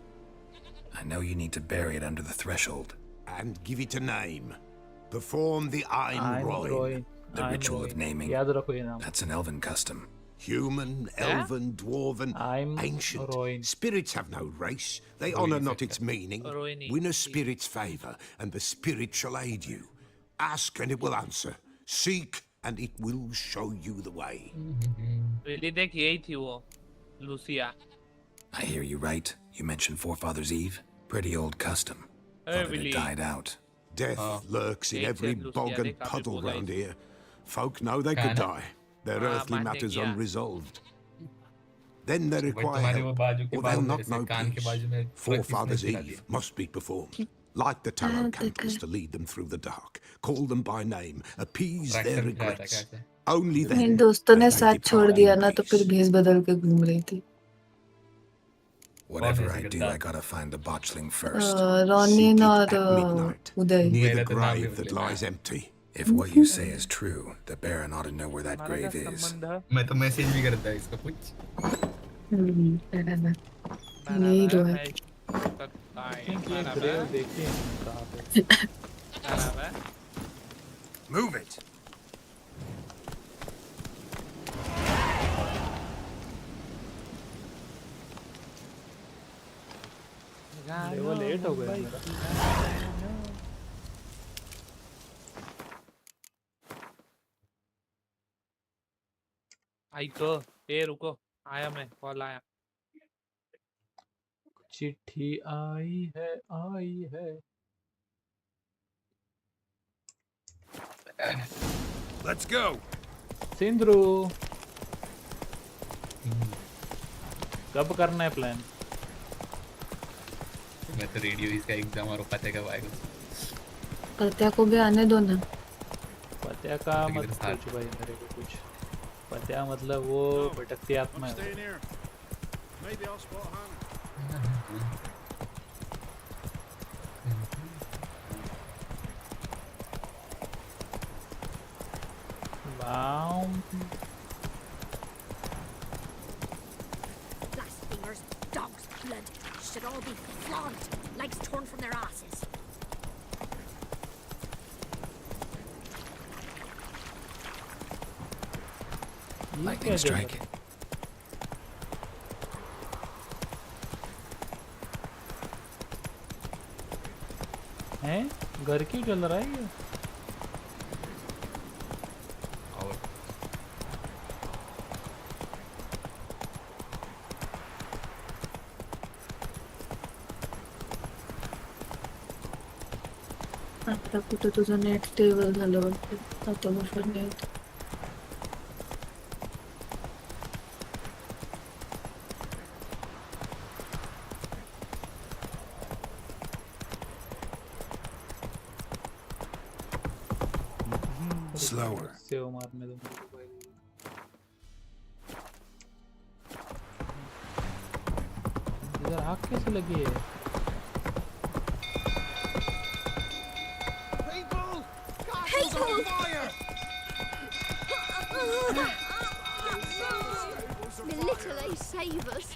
I know you need to bury it under the threshold. And give it a name. Perform the I'm Roin. Roin. The I'm ritual of Roin. naming. याद रखो ये नाम। That's an elven custom. Human, elven, dwarven, I'm ancient. Roin. Spirits have no race. They Roin honor is not it. its meaning. Roini. Win a spirit's favor, and the spirit shall aid you. Ask, and it will answer. Seek, and it will show you the way. रिली देख यही थी वो Lucia. I hear you right. You mentioned Forefather's Eve. Pretty old custom. Thought it Billy. had died out. Death lurks in Jake every said Lucia bog de and Capi puddle Bola round is- here. Folk know they could Kana. die. Their Ah, earthly मानने matters किया। unresolved. Then they but require तुम्हारे वो help, बाजू के or बाजू they'll मेरे not से know कान के peace. बाजू में ट्रक किसने Forefather's गिरा Eve दिया? must be performed. Light the tallow candles to lead them through the dark. Call them by name. Appease their regrets. Only then. मेरे दोस्तों ने as they साथ depart छोड़ in दिया ना तो peace. फिर भेस बदल के घूम रही थी। Whatever I do, I gotta find the botchling first. Ronin Seek और it at midnight, Uday. near the grave that lies empty. If what you say is true, the Baron ought to know where that grave is. मैं तो message भी करता इसको कुछ। यही तो है। Move it. वो लेट हो गया मेरा। आई को ए रुको आया मैं कॉल आया। चिट्ठी आई है आई है। Let's go. सिंद्रू कब करना है प्लान? मैं तो रेडियो इसका एग्जाम और पता कब आएगा। पत्या को भी आने दो ना। पत्या का मत पूछ भाई मेरे को कुछ। पत्या मतलब वो भटकती आत्मा है। Blasphemers, dogs' blood should all be flogged, legs torn from their asses. Lightning strike. हैं? घर क्यों चल रहा है ये? आता कुठं तुझं नेट स्टेबल झालं वाटतं आता बफर नाही Slower. सेव मारने दो मेरे को भाई। इधर आग कैसे लगी है? The little ace save us.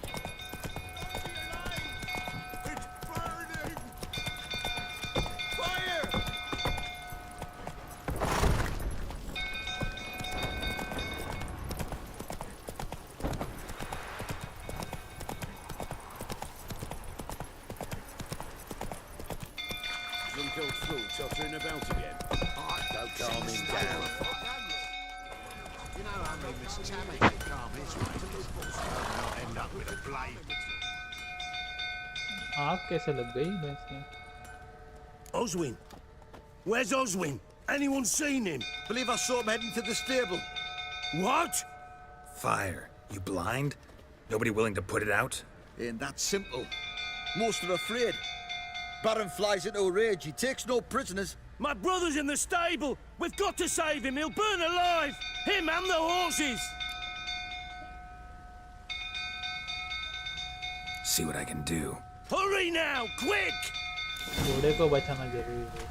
Tottering about again. Don't calm him down. You know how many Miss Tammy can calm his rage. Not end up with a blade. आग कैसे लग गई भैंस के? Oswin? Where's Oswin? Anyone seen him? Believe I saw him heading to the stable. What? Fire. You blind? Nobody willing to put it out? Ain't that simple. Most are afraid. Baron flies into a rage. He takes no prisoners. My brother's in the stable. We've got to save him. He'll burn alive. Him and the horses. See what I can do. Hurry now, quick! घोड़े को बचाना जरूरी है।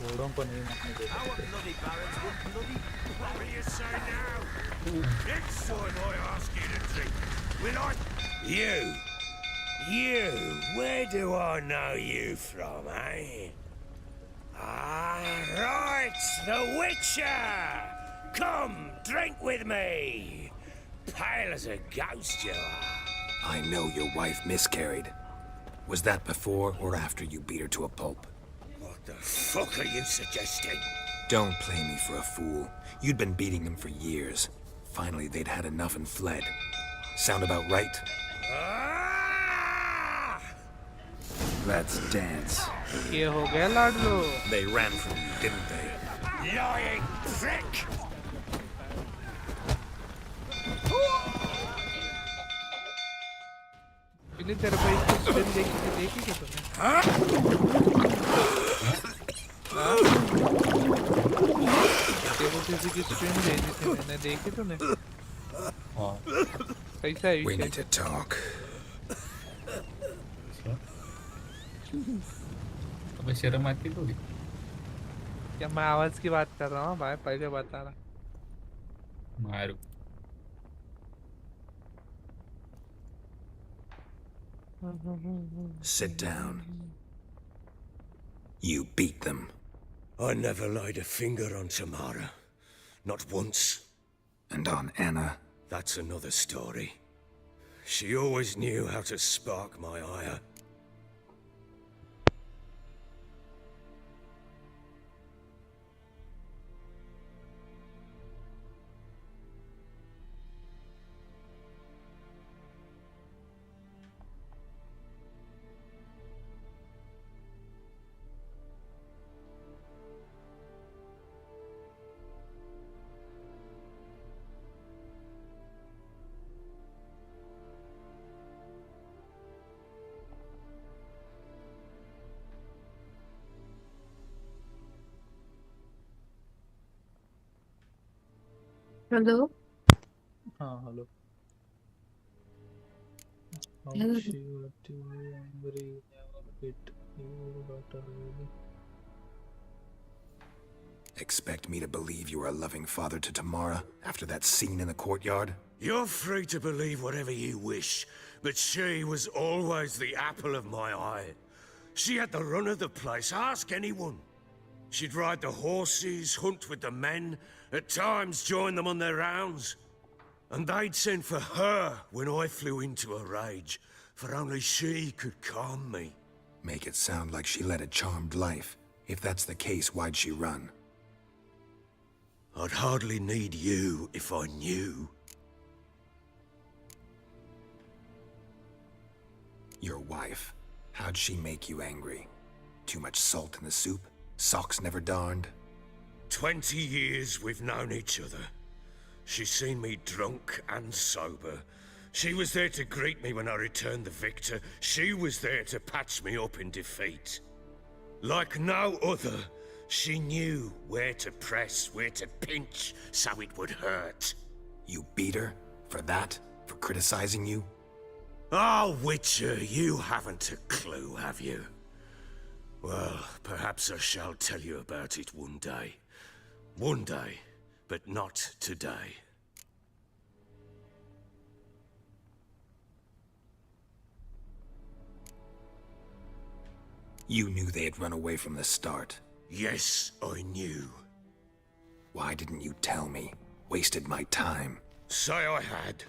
घोड़ों को नहीं मारने देते। Bloody barons, what bloody... What will you say now? Next time I ask you to drink, will I... You, where do I know you from, eh? Ah, right, the Witcher! Come, drink with me! Pale as a ghost you are. I know your wife miscarried. Was that before or after you beat her to a pulp? What the fuck are you suggesting? Don't play me for a fool. You'd been beating them for years. Finally, they'd had enough and fled. Sound about right? Let's dance. ये हो गया लाडलो। They ran from you, didn't they? Lying prick! बिल्ली तेरे को इसको देखी क्या तुमने? फैंटेसी की स्ट्रीम भेजी थी मैंने, देखी तूने? हाँ कैसा है We विषय? need to talk. अबे शर्म आती थोड़ी। क्या मैं आवाज की बात कर रहा हूँ भाई, पहले बता रहा। मारू। Sit down. You beat them. I never laid a finger on Tamara. Not once. And on Anna? That's another story. She always knew how to spark my ire. Hello हाँ hello. How hello she got to be angry, never hit you, but really. Expect me to believe you are a loving father to Tamara after that scene in the courtyard? You're free to believe whatever you wish, but she was always the apple of my eye. She had the run of the place, ask anyone. She'd ride the horses, hunt with the men, at times join them on their rounds. And they'd send for her when I flew into a rage, for only she could calm me. Make it sound like she led a charmed life. If that's the case, why'd she run? I'd hardly need you if I knew. Your wife. How'd she make you angry? Too much salt in the soup? Socks never darned? 20 years we've known each other. She's seen me drunk and sober. She was there to greet me when I returned the victor. She was there to patch me up in defeat. Like no other, she knew where to press, where to pinch, so it would hurt. You beat her? For that? For criticizing you? Oh, Witcher, you haven't a clue, have you? Well, perhaps I shall tell you about it one day. One day, but not today. You knew they had run away from the start. Yes, I knew. Why didn't you tell me? Wasted my time. Say I had.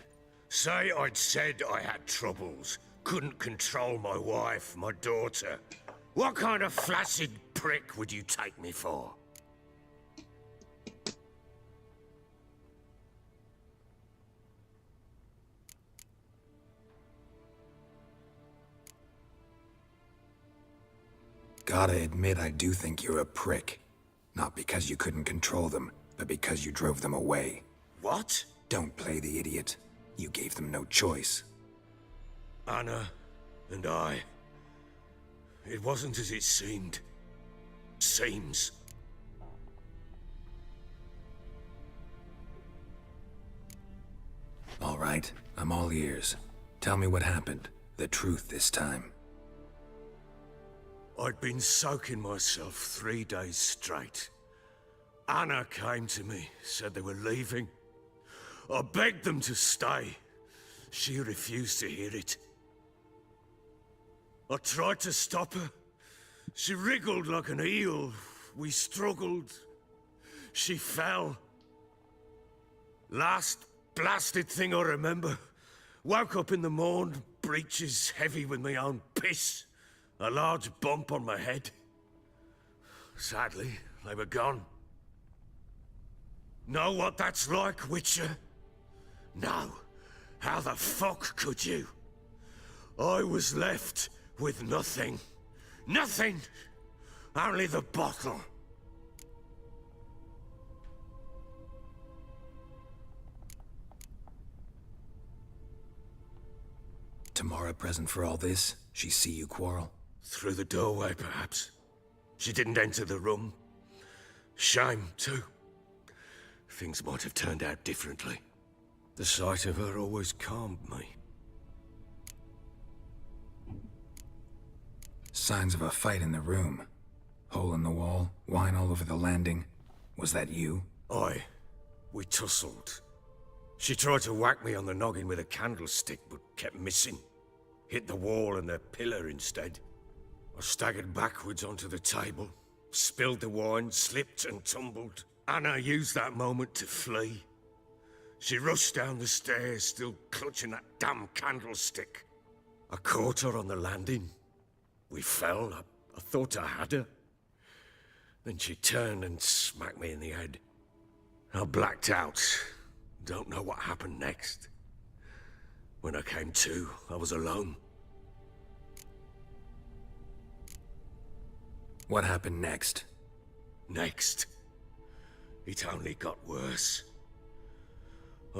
Say I'd said I had troubles. Couldn't control my wife, my daughter. What kind of flaccid prick would you take me for? Gotta admit, I do think you're a prick. Not because you couldn't control them, but because you drove them away. What? Don't play the idiot. You gave them no choice. Anna and I. It wasn't as it seemed. Seems. All right, I'm all ears. Tell me what happened. The truth this time. I'd been soaking myself 3 days straight. Anna came to me, said they were leaving. I begged them to stay. She refused to hear it. I tried to stop her. She wriggled like an eel. We struggled. She fell. Last blasted thing I remember. Woke up in the morn, breeches heavy with my own piss. A large bump on my head. Sadly, they were gone. Know what that's like, Witcher? No. How the fuck could you? I was left with nothing. Nothing! Only the bottle. Tamara present for all this? She see you quarrel? Through the doorway, perhaps. She didn't enter the room. Shame, too. things might have turned out differently. The sight of her always calmed me. Signs of a fight in the room. Hole in the wall, wine all over the landing. Was that you? Aye. We tussled. She tried to whack me on the noggin with a candlestick, but kept missing. Hit the wall and the pillar instead. I staggered backwards onto the table, spilled the wine, slipped and tumbled. Anna used that moment to flee. She rushed down the stairs, still clutching that damn candlestick. I caught her on the landing. We fell. I thought I had her. Then she turned and smacked me in the head. I blacked out. Don't know what happened next. When I came to, I was alone. What happened next? Next? It only got worse.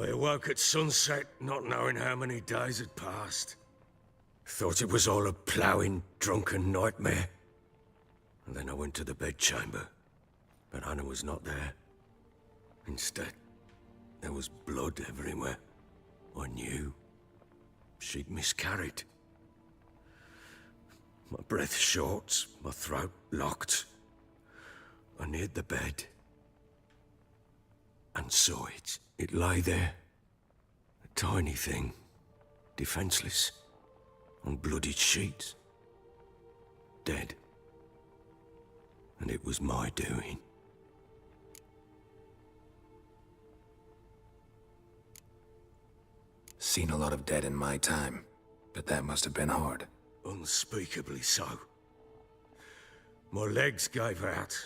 I awoke at sunset, not knowing how many days had passed. Thought it was all a ploughing, drunken nightmare. And then I went to the bedchamber, but Anna was not there. Instead, there was blood everywhere. I knew. She'd miscarried. My breath short, my throat locked. I neared the bed and saw it. It lay there, a tiny thing, defenseless, on bloodied sheets, dead. And it was my doing. Seen a lot of dead in my time, but that must have been hard. Unspeakably so. My legs gave out.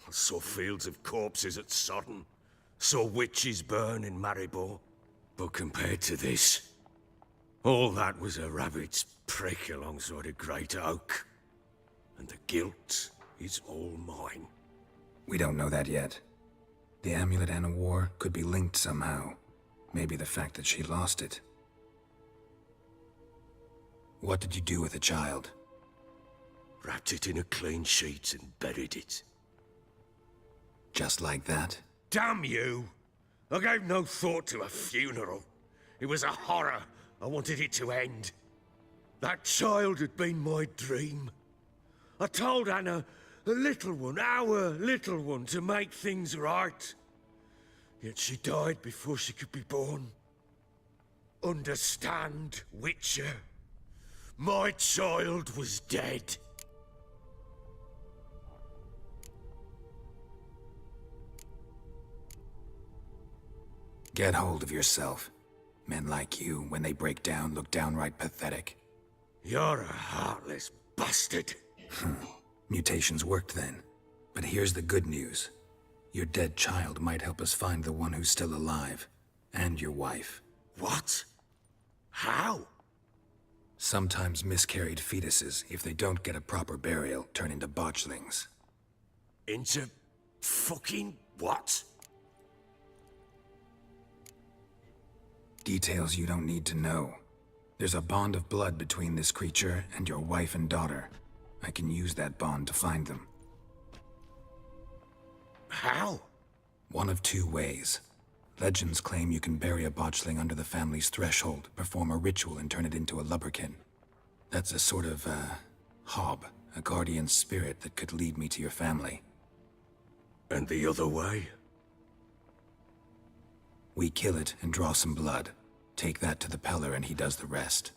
I saw fields of corpses at Sodden. Saw witches burn in Maribor. But compared to this, all that was a rabbit's prick alongside a great oak. And the guilt is all mine. We don't know that yet. The amulet Anna wore could be linked somehow. Maybe the fact that she lost it. What did you do with the child? Wrapped it in a clean sheet and buried it. Just like that? Damn you! I gave no thought to a funeral. It was a horror. I wanted it to end. That child had been my dream. I told Anna, the little one, our little one, to make things right. Yet she died before she could be born. Understand, Witcher? My child was dead. Get hold of yourself. Men like you, when they break down, look downright pathetic. You're a heartless bastard. Mutations worked then. But here's the good news. Your dead child might help us find the one who's still alive. And your wife. What? How? Sometimes miscarried fetuses, if they don't get a proper burial, turn into botchlings. Into fucking what? Details you don't need to know. There's a bond of blood between this creature and your wife and daughter. I can use that bond to find them. How? One of two ways. Legends claim you can bury a botchling under the family's threshold, perform a ritual and turn it into a lubberkin. That's a sort of, hob, a guardian spirit that could lead me to your family. And the other way? We kill it and draw some blood. Take that to the Peller and he does the rest.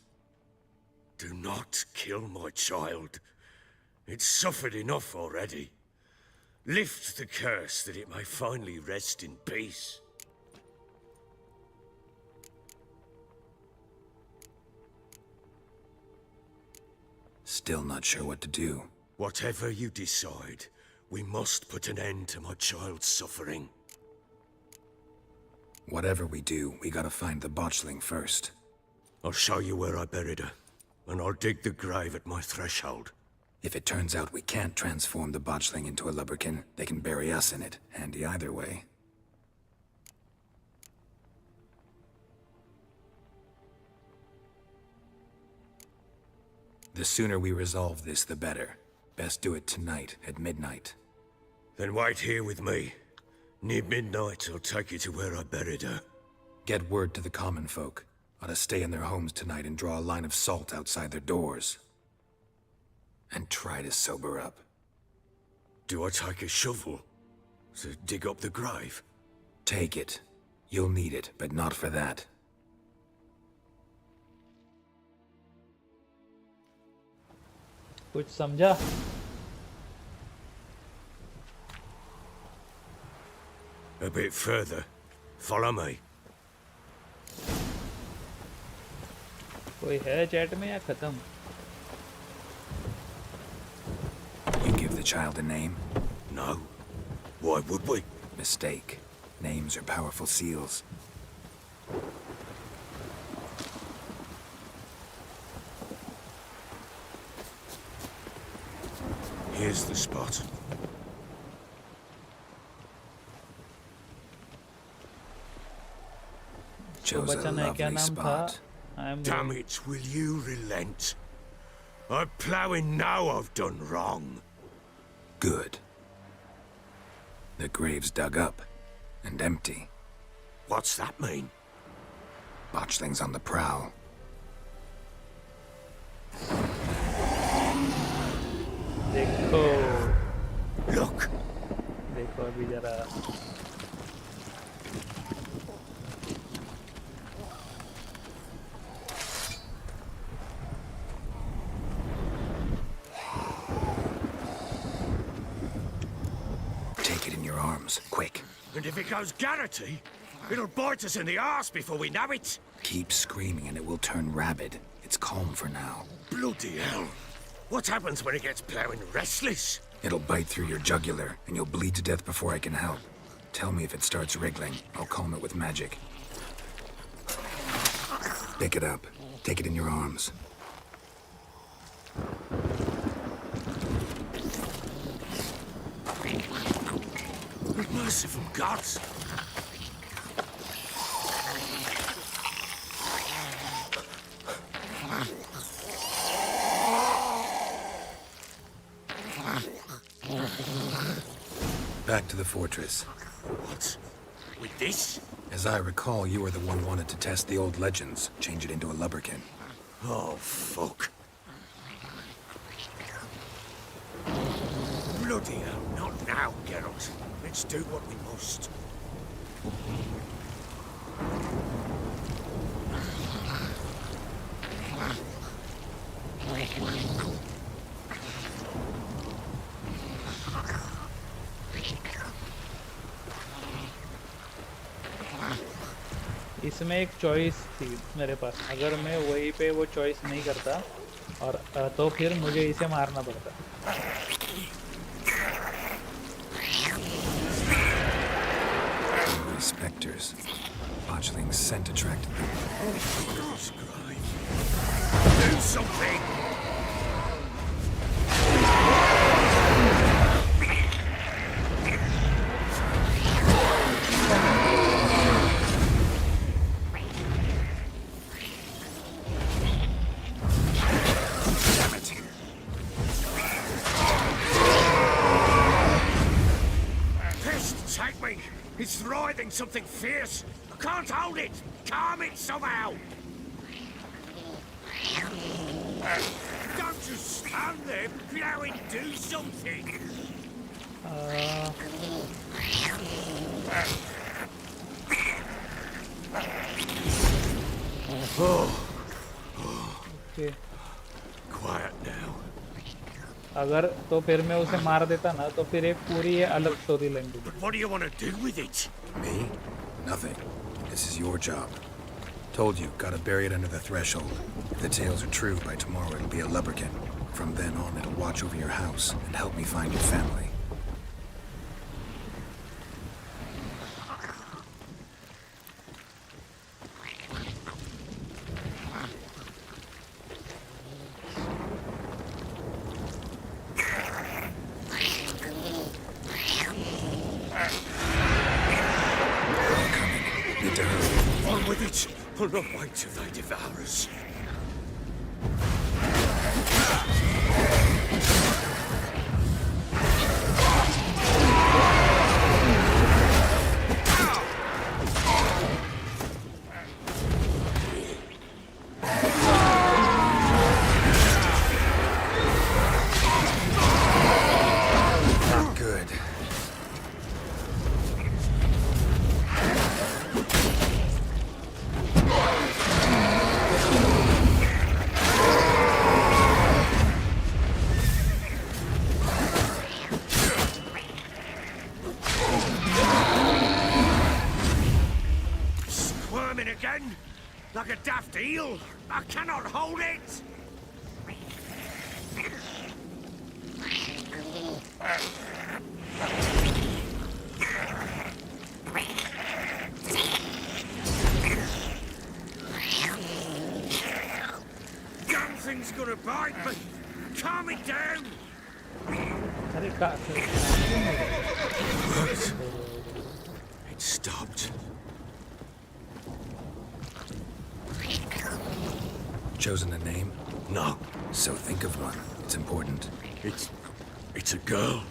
Do not kill my child. It's suffered enough already. Lift the curse that it may finally rest in peace. Still not sure what to do. Whatever you decide, we must put an end to my child's suffering. Whatever we do, we gotta find the botchling first. I'll show you where I buried her, and I'll dig the grave at my threshold. If it turns out we can't transform the botchling into a lubberkin, they can bury us in it. Handy either way. The sooner we resolve this, the better. Best do it tonight, at midnight. Then wait here with me. Near midnight, I'll take you to where I buried her. Get word to the common folk. Ought to stay in their homes tonight and draw a line of salt outside their doors. And try to sober up. Do I take a shovel to dig up the grave? Take it. You'll need it, but not for that. कुछ समझा? A bit further. Follow me. कोई है chat में या खत्म? You give the child a name? No. Why would we? Mistake. Names are powerful seals. Here's the spot. Chose a बचन है क्या lovely नाम था? spot. Damn it, will you relent? I'm ploughing now I've done wrong. Good. The grave's dug up and empty. What's that mean? Botchling's on the prowl. देखो Look. देखो अभी जरा Take it in your arms, quick. And if it goes Garrity, it'll bite us in the arse before we know it. Keep screaming and it will turn rabid. It's calm for now. Bloody hell. What happens when it gets ploughing restless? It'll bite through your jugular, and you'll bleed to death before I can help. Tell me if it starts wriggling. I'll calm it with magic. Pick it up. Take it in your arms. Merciful gods. Back to the fortress. What? With this? As I recall, you were the one wanted to test the old legends, change it into a lubberkin. Oh, fuck. Bloody hell, not now, Geralt. Let's do what we must. इसमें एक choice थी मेरे पास, अगर मैं वहीं पे वो choice नहीं करता और तो फिर मुझे इसे मारना पड़ता. Spectres. Botchling's scent attracted them. Do something! It's writhing something fierce. I can't hold it. Calm it somehow. Don't just stand there. Plowing, do something. Okay. Quiet now. अगर तो फिर मैं उसे मार देता ना तो फिर एक पूरी अलग स्टोरी लाइन थी. But what do you want to do with it? Me? Nothing. This is your job. Told you, gotta bury it under the threshold. If the tales are true, by tomorrow it'll be a lubberkin. From then on, it'll watch over your house and help me find your family. I'll not wait till they devour us. again? Like a daft eel? I cannot hold it! Damn thing's gonna bite me! Calm it down! अरे It stopped. Chosen a name? No. So think of one. It's important. It's a girl.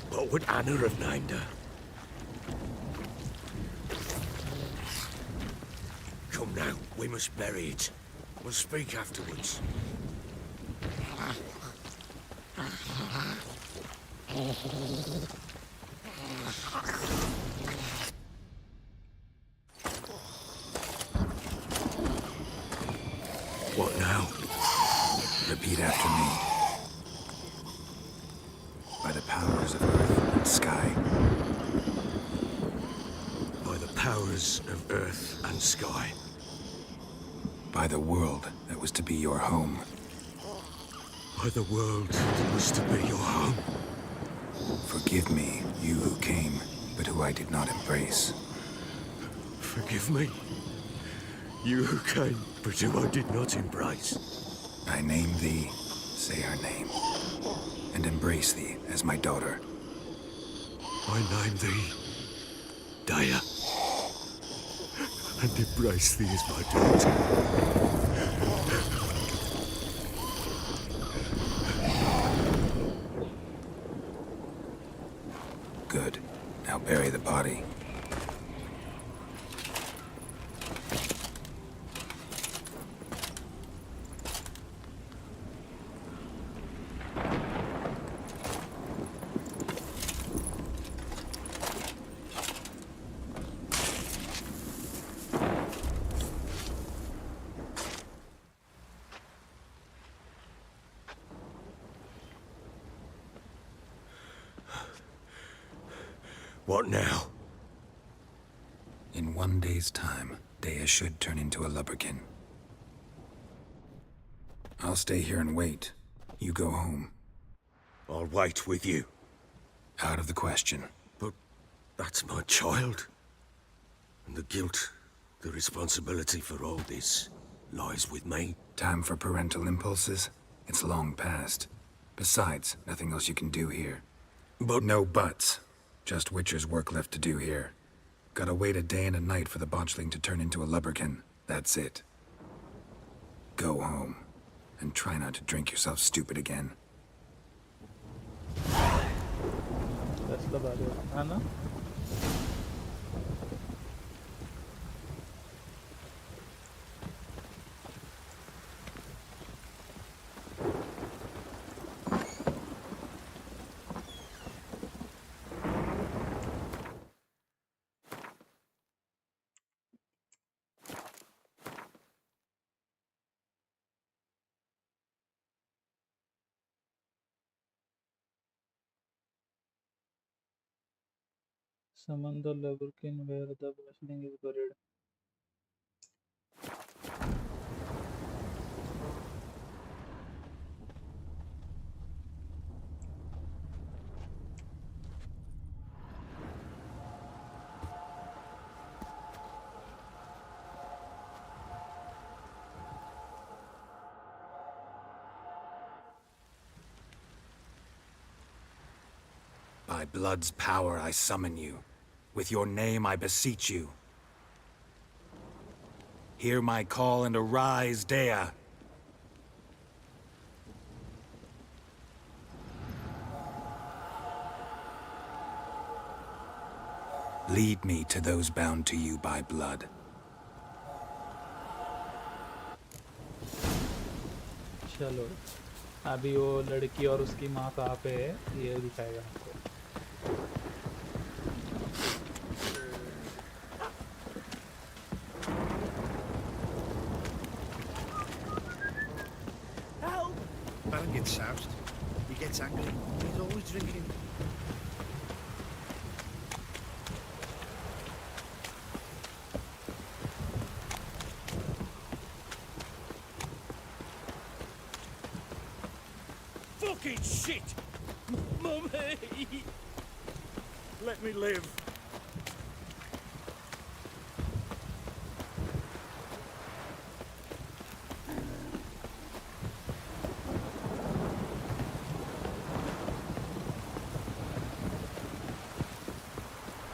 What would Anna have named her? Come now, we must bury it. We'll speak afterwards. What now? Repeat after me. By the powers of earth and sky. By the powers of earth and sky. By the world that was to be your home. By the world that was to be your home. Forgive me, you who came, but who I did not embrace. Forgive me. You who came, but who I did not embrace. I name thee, say her name, and embrace thee as my daughter. I name thee, Daya, and embrace thee as my daughter. Good. Now bury the body. What now? In 1 day's time, Dea should turn into a lubberkin. I'll stay here and wait. You go home. I'll wait with you. Out of the question. But that's my child. And the guilt, the responsibility for all this lies with me. Time for parental impulses? It's long past. Besides, nothing else you can do here. But no buts. Just Witcher's work left to do here. Gotta wait a day and a night for the botchling to turn into a lubberkin. That's it. Go home. And try not to drink yourself stupid again. That's the value. Anna? Summon the lubberkin where the bustling is buried. By blood's power I summon you. With your name I beseech you. Hear my call and arise, Dea. Lead me to those bound to you by blood. चलो अभी वो लड़की और उसकी माँ कहाँ पे है ये दिखाएगा आपको. Baron gets soused. He gets angry. He's always drinking. Mummy! Let me live.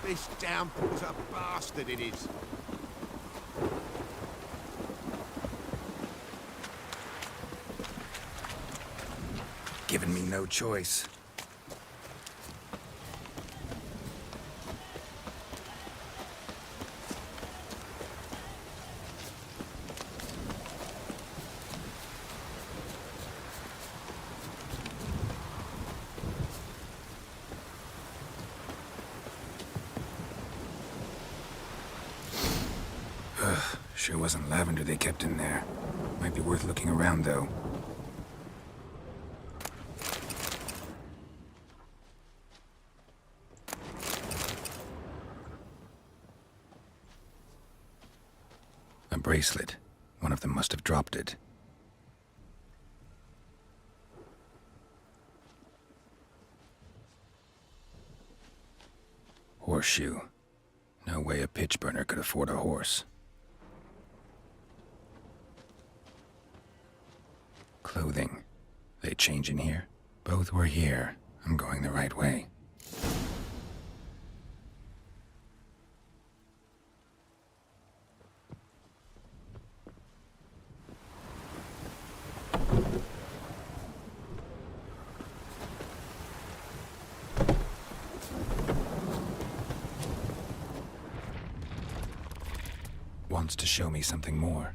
This downpour's a bastard, it is. Giving me no choice. Sure wasn't lavender they kept in there. Might be worth looking around, though. A bracelet. One of them must have dropped it. Horseshoe. No way a pitch burner could afford a horse. Clothing. They change in here? Both were here. I'm going the right way. Wants to show me something more.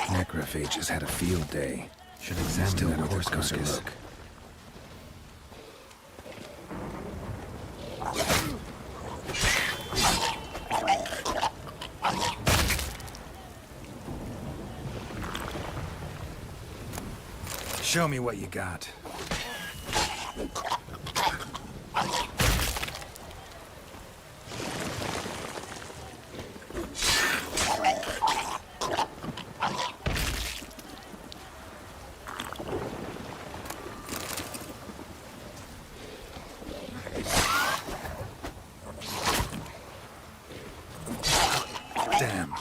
Necrophages had a field day. Should examine that horse closer look. Show me what you got. Damn.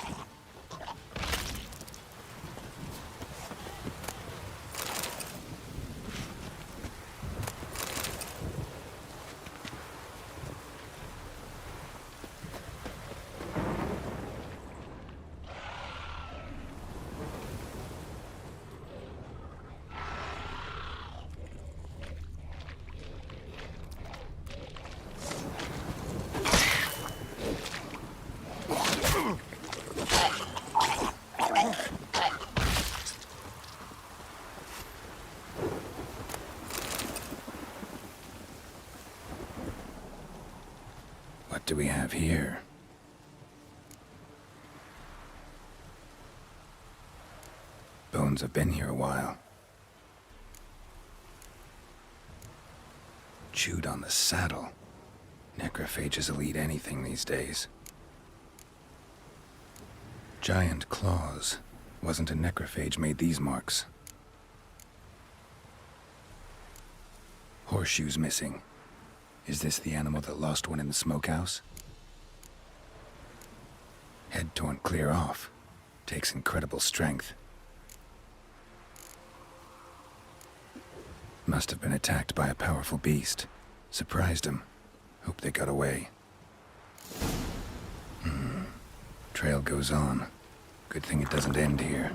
What do we have here? Bones have been here a while. Chewed on the saddle. Necrophages will eat anything these days. Giant claws. Wasn't a necrophage made these marks. Horseshoes missing. Is this the animal that lost one in the smokehouse? Head torn clear off. Takes incredible strength. Must have been attacked by a powerful beast. Surprised him. Hope they got away. Trail goes on. Good thing it doesn't end here.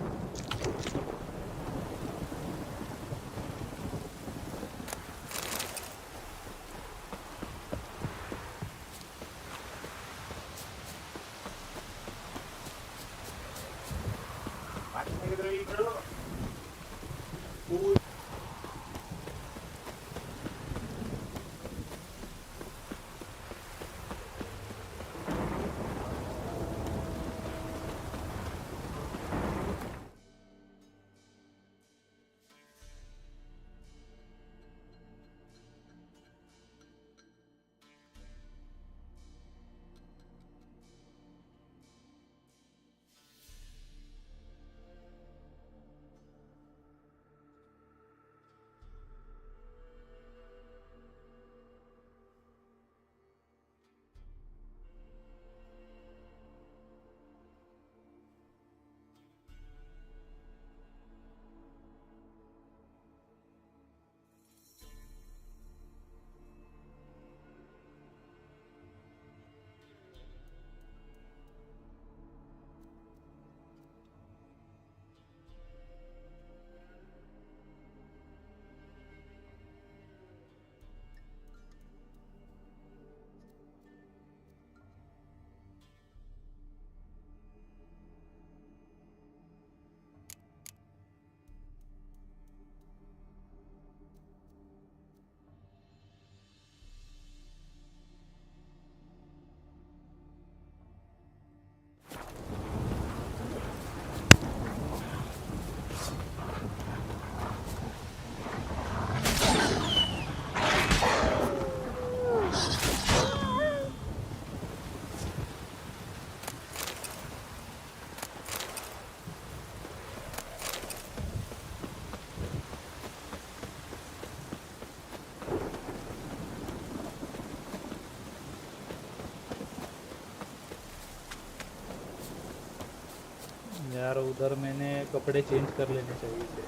उधर मैंने कपड़े change कर लेने चाहिए थे,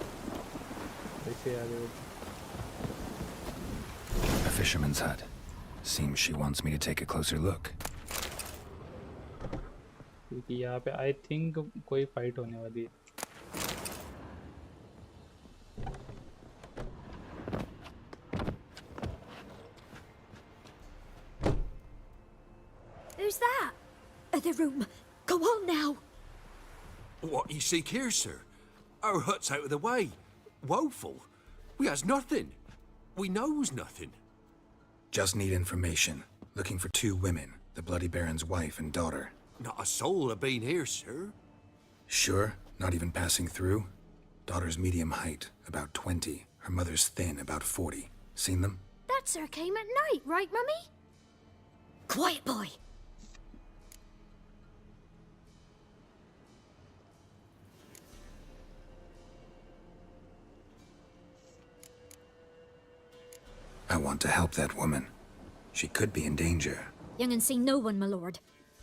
वैसे आ गए। A fisherman's hut. Seems she wants me to take a closer look. क्योंकि यहाँ पे आई थिंक कोई फाइट होने वाली है। Who's that? The room. Go on now. What you seek here, sir? Our hut's out of the way. Woeful. We has nothing. We knows nothing. Just need information. Looking for 2 women, the Bloody Baron's wife and daughter. Not a soul have been here, sir. Sure? Not even passing through? Daughter's medium height, about 20. Her mother's thin, about 40. Seen them? That sir came at night, right, Mummy? Quiet, boy. I want to help that woman. She could be in danger. Young and seen no one, my lord.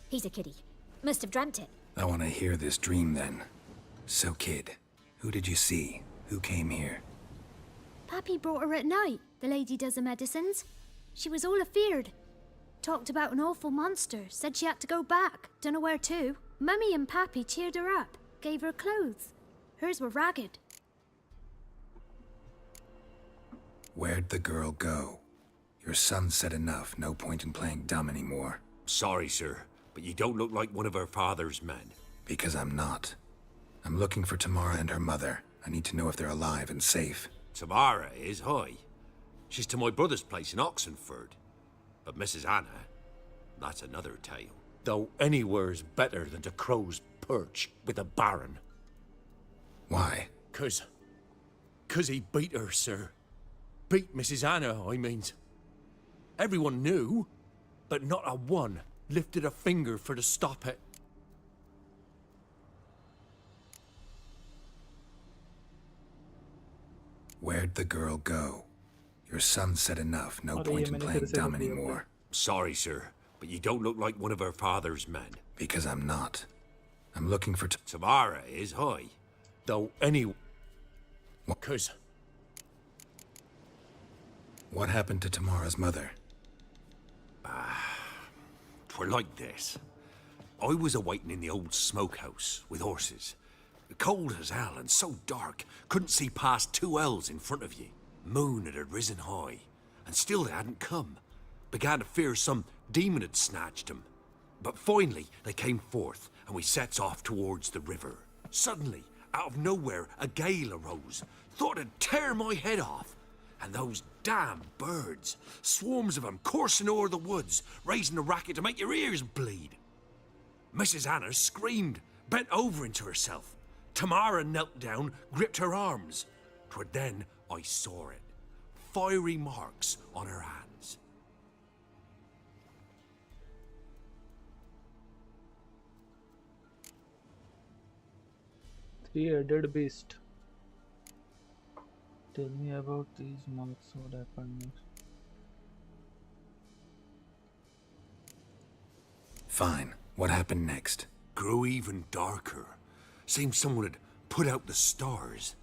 He's a kiddie. Must have dreamt it. I want to hear this dream then. So, kid, who did you see? Who came here? Pappy brought her at night. The lady does the medicines. She was all afeared. Talked about an awful monster. Said she had to go back. Dunno where to. Mummy and Pappy cheered her up. Gave her clothes. Hers were ragged. Where'd the girl go? Your son said enough. No point in playing dumb anymore. Sorry, sir, but you don't look like one of her father's men. Because I'm not. I'm looking for Tamara and her mother. I need to know if they're alive and safe. Tamara is, hi. She's to my brother's place in Oxenford. But Mrs. Anna, that's another tale. Though anywhere's better than to Crow's Perch with a baron. Why? 'Cause he beat her, sir. Beat Mrs. Anna, I means. Everyone knew, but not a one lifted a finger for to stop it. Where'd the girl go? Your son said enough. No point in playing dumb anymore. Sorry, sir, but you don't look like one of her father's men. Because I'm not. I'm looking for Tamara is, hi. Though any... 'Cause... What happened to Tamara's mother? 'Twere like this. I was a-waiting in the old smokehouse with horses. Cold as hell and so dark, couldn't see past 2 ells in front of ye. Moon had risen high, and still they hadn't come. Began to fear some demon had snatched them. But finally they came forth, and we sets off towards the river. Suddenly, out of nowhere, a gale arose. Thought it'd tear my head off. And those damn birds, swarms of them coursing o'er the woods, raising a racket to make your ears bleed. Mrs. Anna screamed, bent over into herself. Tamara knelt down, gripped her arms. 'Twere then I saw it. Fiery marks on her hands. Three-headed beast. Tell me about these marks. What happened next? Fine. What happened next? Grew even darker. Seemed someone had put out the stars.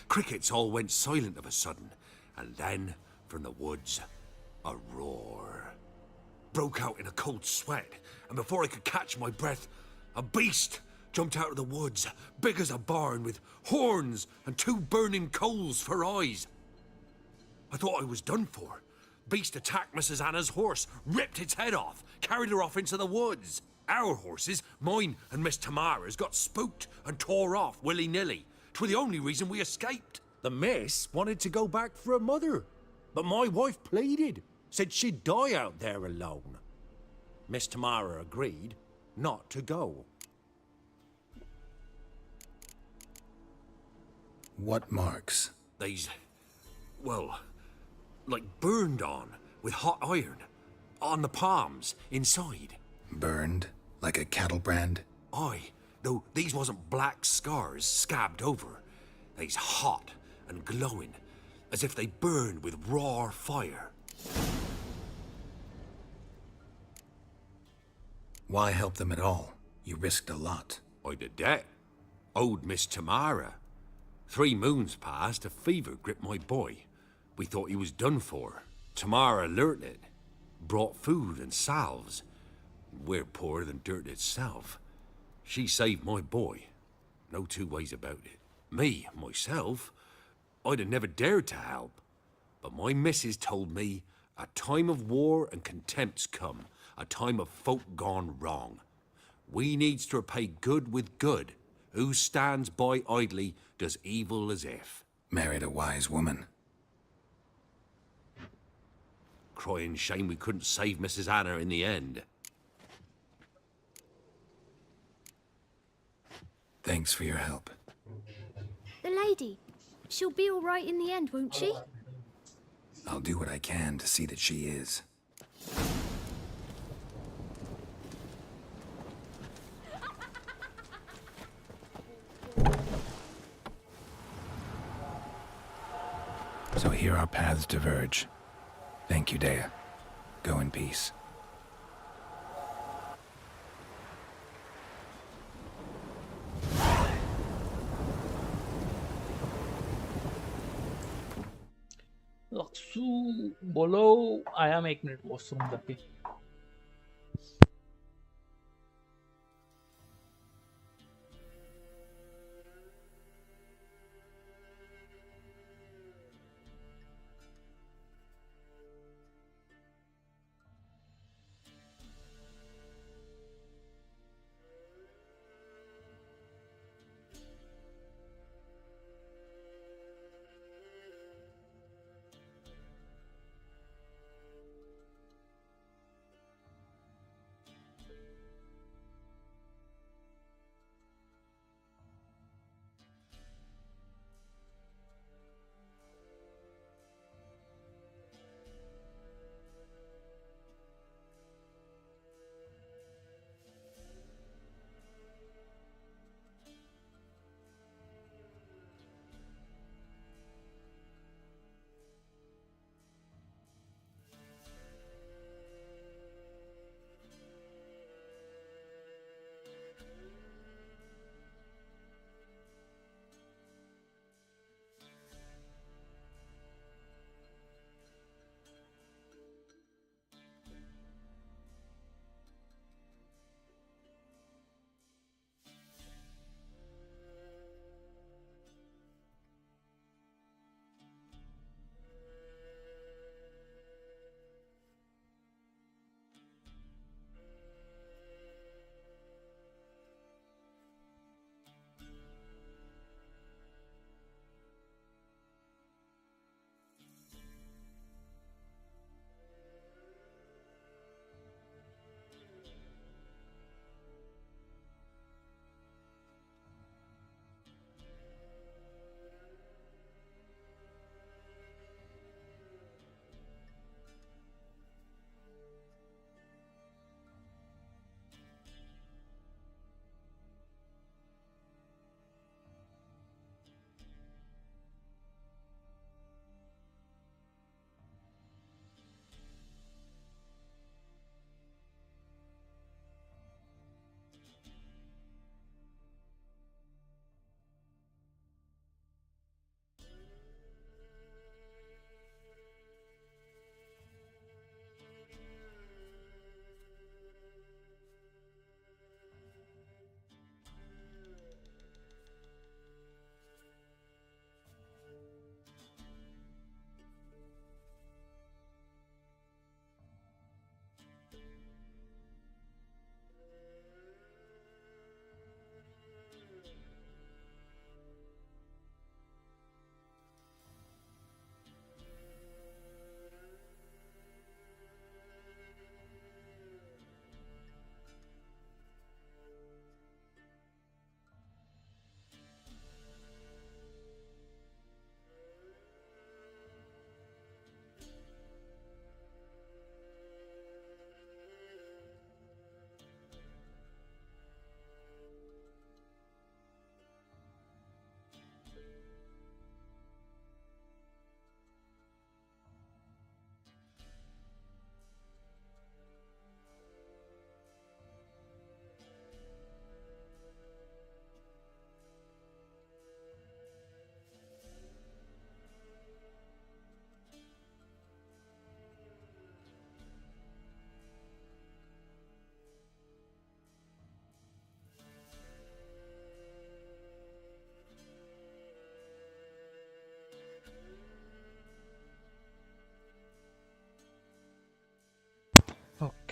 Crickets all went silent of a sudden, and then, from the woods, a roar. Broke out in a cold sweat, and before I could catch my breath, a beast jumped out of the woods, big as a barn, with horns and 2 burning coals for eyes. I thought I was done for. Beast attacked Mrs. Anna's horse, ripped its head off, carried her off into the woods. Our horses, mine and Miss Tamara's, got spooked and tore off willy-nilly. 'Twere the only reason we escaped. The miss wanted to go back for her mother, but my wife pleaded, said she'd die out there alone. Miss Tamara agreed not to go. What marks? They's, well, like burned on with hot iron. On the palms, inside. Burned? Like a cattle brand? Aye, though these wasn't black scars scabbed over. They's hot and glowing, as if they burned with raw fire. Why help them at all? You risked a lot. I did that. Old Miss Tamara. 3 moons passed, a fever gripped my boy. We thought he was done for. Tamara alerted, brought food and salves. We're poorer than dirt itself. She saved my boy. No 2 ways about it. Me, myself, I'd have never dared to help. But my missus told me a time of war and contempt's come, a time of folk gone wrong. We needs to repay good with good. Who stands by idly does evil as if. Married a wise woman. Crying shame we couldn't save Mrs. Anna in the end. Thanks for your help. The lady. She'll be all right in the end, won't she? I'll do what I can to see that she is. So here our paths diverge. Thank you, Dea. Go in peace. लक्सू बोलो आया मैं 1 minute washroom जाके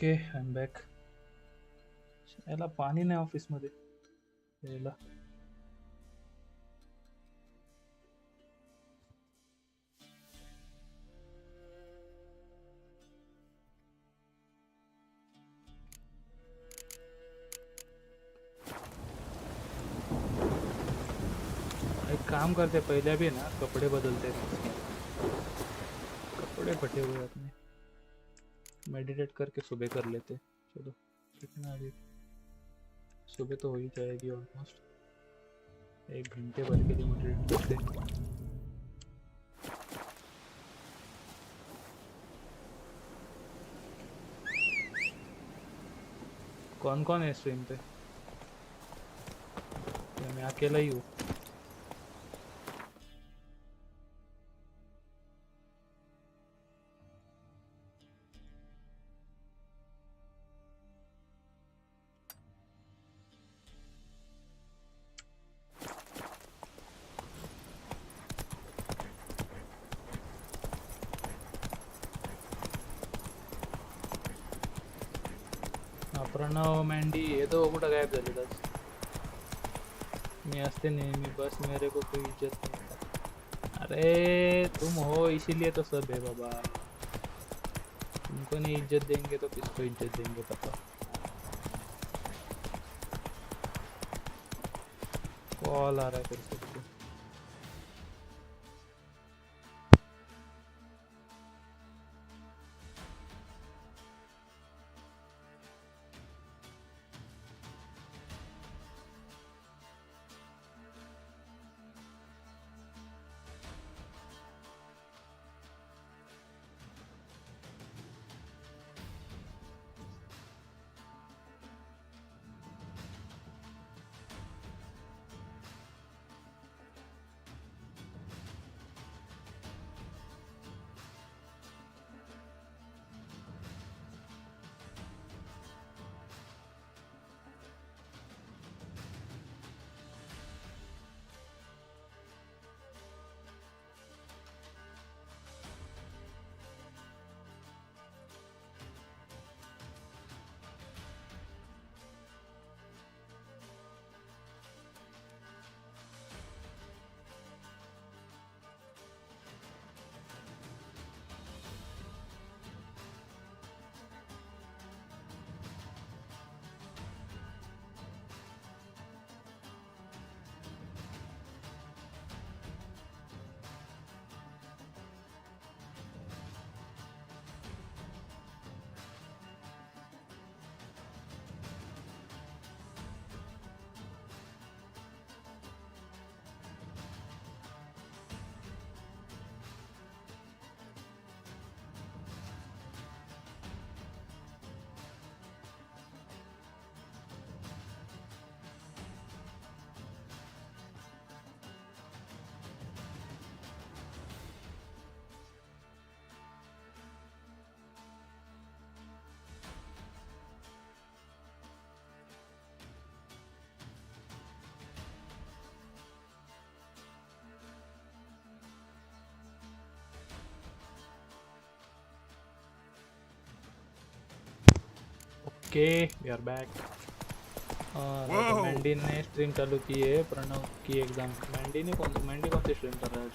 okay I am back. याला पाणी नाही office मध्ये याला. एक काम करते पहले भी ना कपड़े बदलते हैं. कपड़े फटे हुए हैं अपने. मेडिटेट करके सुबह कर लेते. चलो कितना अभी सुबह तो हो ही जाएगी ऑलमोस्ट. 1 घंटे भर के लिए मेडिटेट करते. कौन कौन है स्ट्रीम पे? या मैं अकेला ही हूँ? प्रणव मँडी हे तो कुठं गायब झाले आज. मी असते नेहमी बस मेरे को कोई इज्जत नहीं करता. अरे तुम हो इसीलिए तो सब है बाबा. तुमको नहीं इज्जत देंगे तो किसको इज्जत देंगे पता. कॉल आ रहा है फिर से. Okay we are back. Mandy ने स्ट्रीम चालू की है. प्रणव की एग्जाम. मैंडी कौन सी स्ट्रीम कर रहा है आज?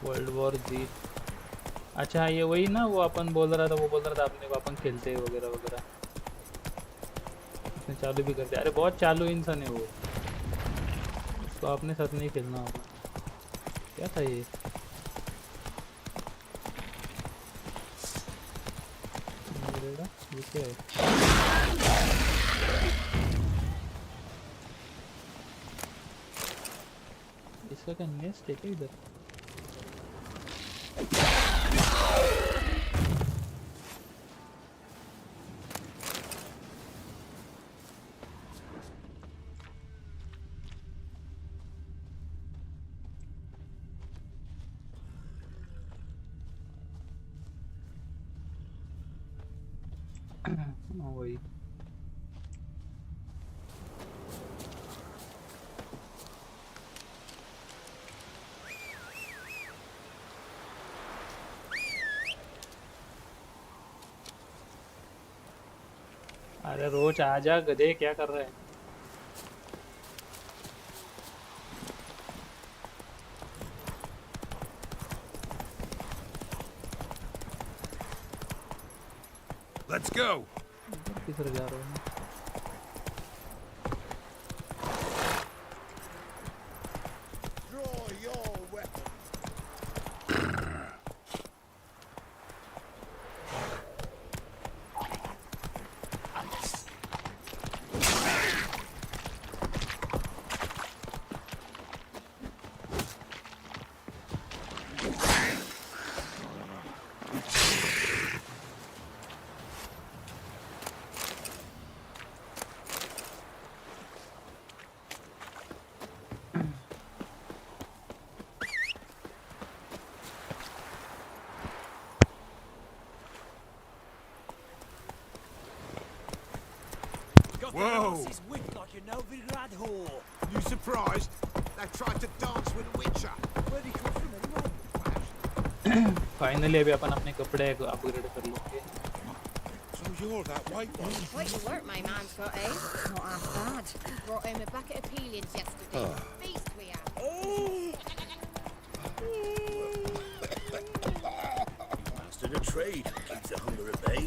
वर्ल्ड वॉर जी. अच्छा ये वही ना वो अपन बोल रहा था अपने को अपन खेलते हैं वगैरह वगैरह. उसने चालू भी कर दिया. अरे बहुत चालू इंसान है वो. उसको अपने साथ नहीं खेलना होगा. क्या था ये? ये क्या है? इसका क्या नेस्ट है क्या इधर? वही अरे रोज आजा गधे, क्या कर रहा है? Let's go. किधर जा रहे हो? Draw your weapon. Whoa! Like a Novigrad whore. You surprised? They tried to dance with a witcher. Where'd he come from anyway? Finally अभी अपन अपने कपड़े अपग्रेड कर लेंगे। So you're that white one? Quite the work my man's got, eh? Not half bad. Brought home a bucket of peelings yesterday. Beast we have. Mastered a trade. Keeps the hunger at bay.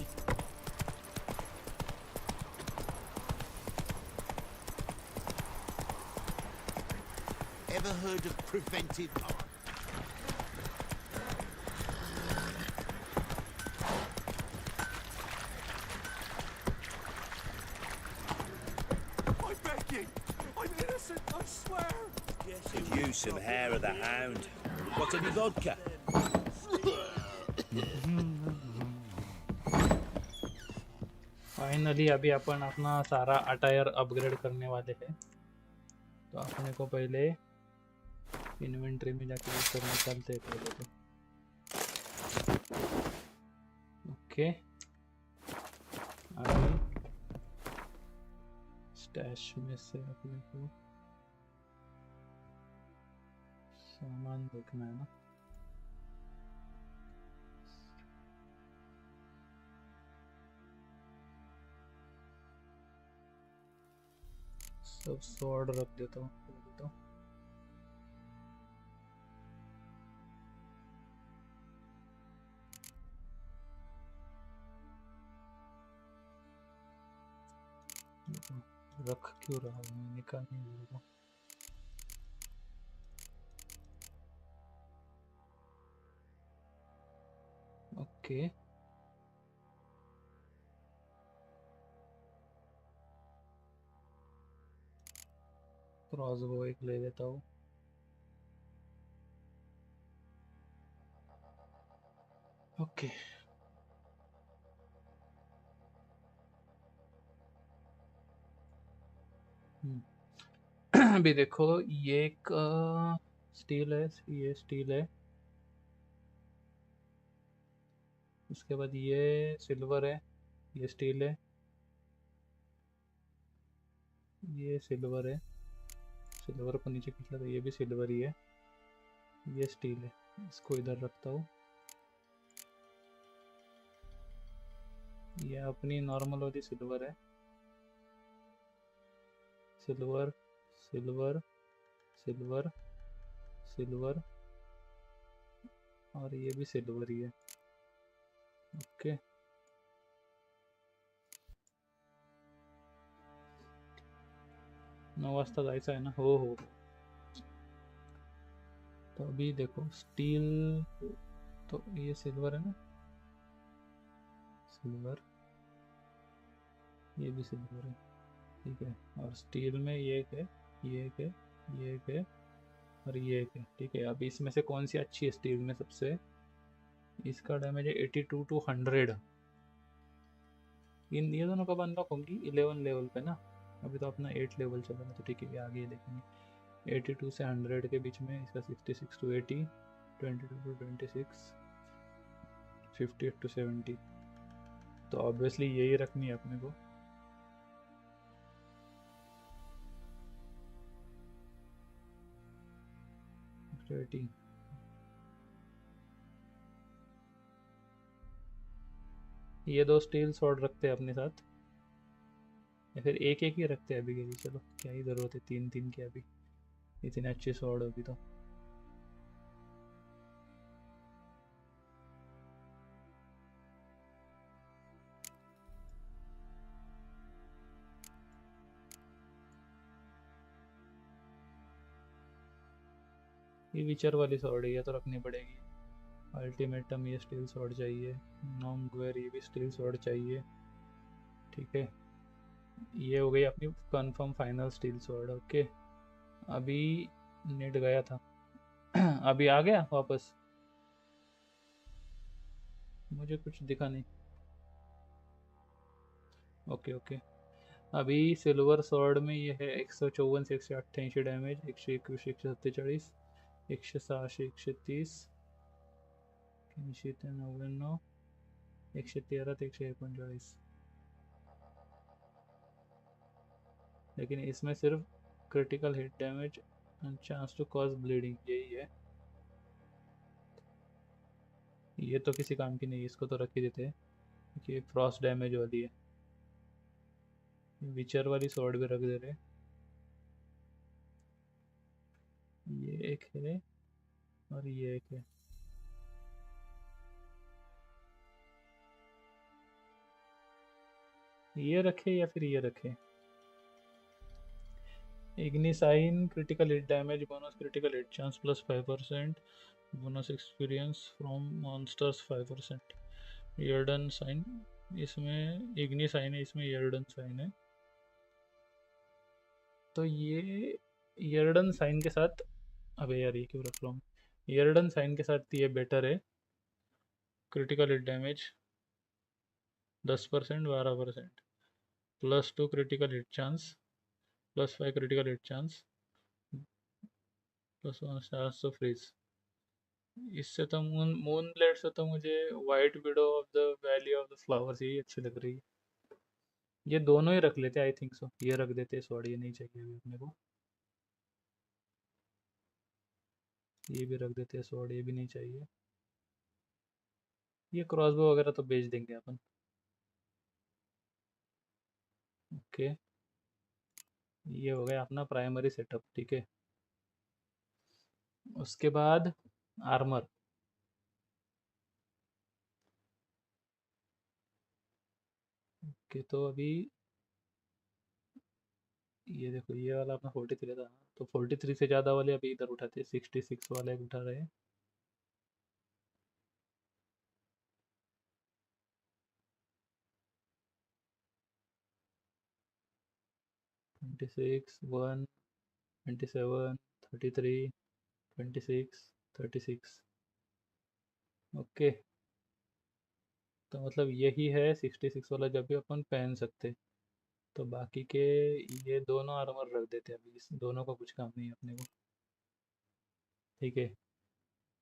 Ever heard of preventive art? I beg you! I'm innocent, I swear! Could use some hair of the hound. Got any vodka? Finally अभी अपन अपना सारा attire upgrade करने वाले हैं। तो अपने को पहले इन्वेंटरी में जाके यूज करना चलते हैं पहले तो। ओके, अभी स्टैश में से अपने को सामान देखना है ना। सब स्वॉर्ड रख देता हूँ। रख क्यों रहा हूँ मैं, निकाल नहीं दूंगा। ओके, क्रॉसबो एक ले लेता हूँ। ओके, अभी देखो ये एक स्टील है, ये स्टील है। उसके बाद ये सिल्वर है, ये स्टील है, ये सिल्वर है। सिल्वर को नीचे खींचा तो ये भी सिल्वर ही है, ये स्टील है। इसको इधर रखता हूँ। ये अपनी नॉर्मल वाली सिल्वर है। सिल्वर सिल्वर सिल्वर सिल्वर और ये भी सिल्वर ही है। ओके, नौ वाजता जायचं आहे ना? हो। तो अभी देखो स्टील, तो ये सिल्वर है ना, सिल्वर, ये भी सिल्वर है, ठीक है। और स्टील में ये एक है, ये एक है, ये एक है और ये एक है, ठीक है। अब इसमें से कौन सी अच्छी है स्टील में सबसे? इसका डैमेज है 82 to 100। ये दोनों कब अनलॉक होंगी? 11 लेवल पे ना। अभी तो अपना 8 लेवल चल रहा है, तो ठीक है, ये आगे देखेंगे। 82 से 100 के बीच में इसका 66 to 80, 22 to 26, 58 to 70। तो ऑब्वियसली यही रखनी है अपने को। रेटिंग ये 2 स्टील स्वॉर्ड रखते हैं अपने साथ, या फिर एक एक ही रखते हैं अभी के लिए। चलो क्या ही ज़रूरत है 3-3 की अभी, इतने अच्छे स्वॉर्ड अभी तो। ये विचर वाली स्वॉर्ड है, ये तो रखनी पड़ेगी। अल्टीमेटम ये स्टील स्वॉर्ड चाहिए। नॉन्गवेयर ये भी स्टील स्वॉर्ड चाहिए। ठीक है, ये हो गई अपनी confirm final steel sword. Okay, अभी नेट गया था अभी आ गया वापस, मुझे कुछ दिखा नहीं। ओके ओके, अभी सिल्वर स्वॉर्ड में ये है 154 से 188 डैमेज, 121 147 186 130 99 113 ते 139। लेकिन इसमें सिर्फ critical hit damage and chance to cause bleeding यही है। ये तो किसी काम की नहीं है, इसको तो रख ही देते हैं कि फ्रॉस्ट डैमेज वाली है। विचर वाली स्वॉर्ड भी रख दे रहे। ये एक है और ये एक है। ये रखे या फिर ये रखे। Igni sign critical hit damage bonus, critical hit chance plus 5%, bonus experience from monsters 5%। Yrden sign, इसमें इग्नि साइन है, इसमें यर्डन साइन है। तो ये यर्डन साइन के साथ, अबे यार ये क्यों रख रहा हूँ, यर्डन साइन के साथ ये बेटर है। Critical hit damage 10% 12%, +2 critical hit chance, +5 critical hit chance, +1 chance to freeze. इससे तो मून ब्लेड से तो मुझे white widow of the valley of the flowers यही अच्छी लग रही है। ये दोनों ही रख लेते आई थिंक सो, ये रख देते सॉरी, ये नहीं चाहिए अभी अपने को। ये भी रख देते हैं स्वॉर्ड, ये भी नहीं चाहिए। ये क्रॉसबो वगैरह तो बेच देंगे अपन। ओके, ये हो गया अपना प्राइमरी सेटअप। ठीक है, उसके बाद आर्मर। ओके, तो अभी ये देखो, ये वाला अपना 43 था, तो 43 से ज़्यादा वाले अभी इधर उठाते हैं, 66 वाले उठा रहे हैं। Twenty six 1 27 33 26 36। ओके, तो मतलब यही है 66 वाला जब भी अपन पहन सकते। तो बाकी के ये दोनों आर्मर रख देते हैं अभी, इस दोनों का कुछ काम नहीं है अपने को। ठीक है,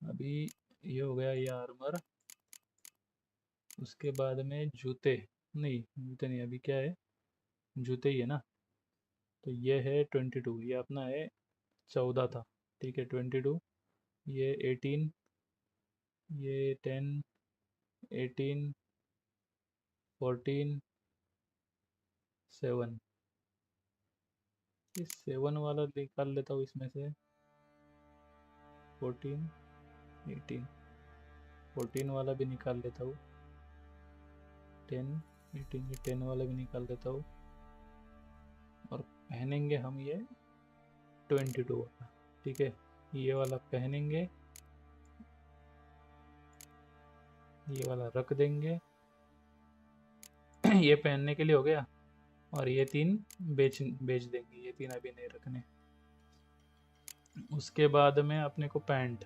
अभी ये हो गया ये आर्मर। उसके बाद में जूते, नहीं जूते नहीं, अभी क्या है, जूते ही है ना। तो ये है 22, ये अपना है 14 था। ठीक है 22, ये 18, ये 10 18 14 7। इस 7 वाला निकाल लेता हूँ इसमें से, 14 18 14 वाला भी निकाल लेता हूँ, 10 18 ये 10 वाला भी निकाल देता हूँ, और पहनेंगे हम ये 22 वाला। ठीक है, ये वाला पहनेंगे, ये वाला रख देंगे ये पहनने के लिए हो गया, और ये 3 बेच देंगे, ये 3 अभी नहीं रखने। उसके बाद में अपने को पैंट,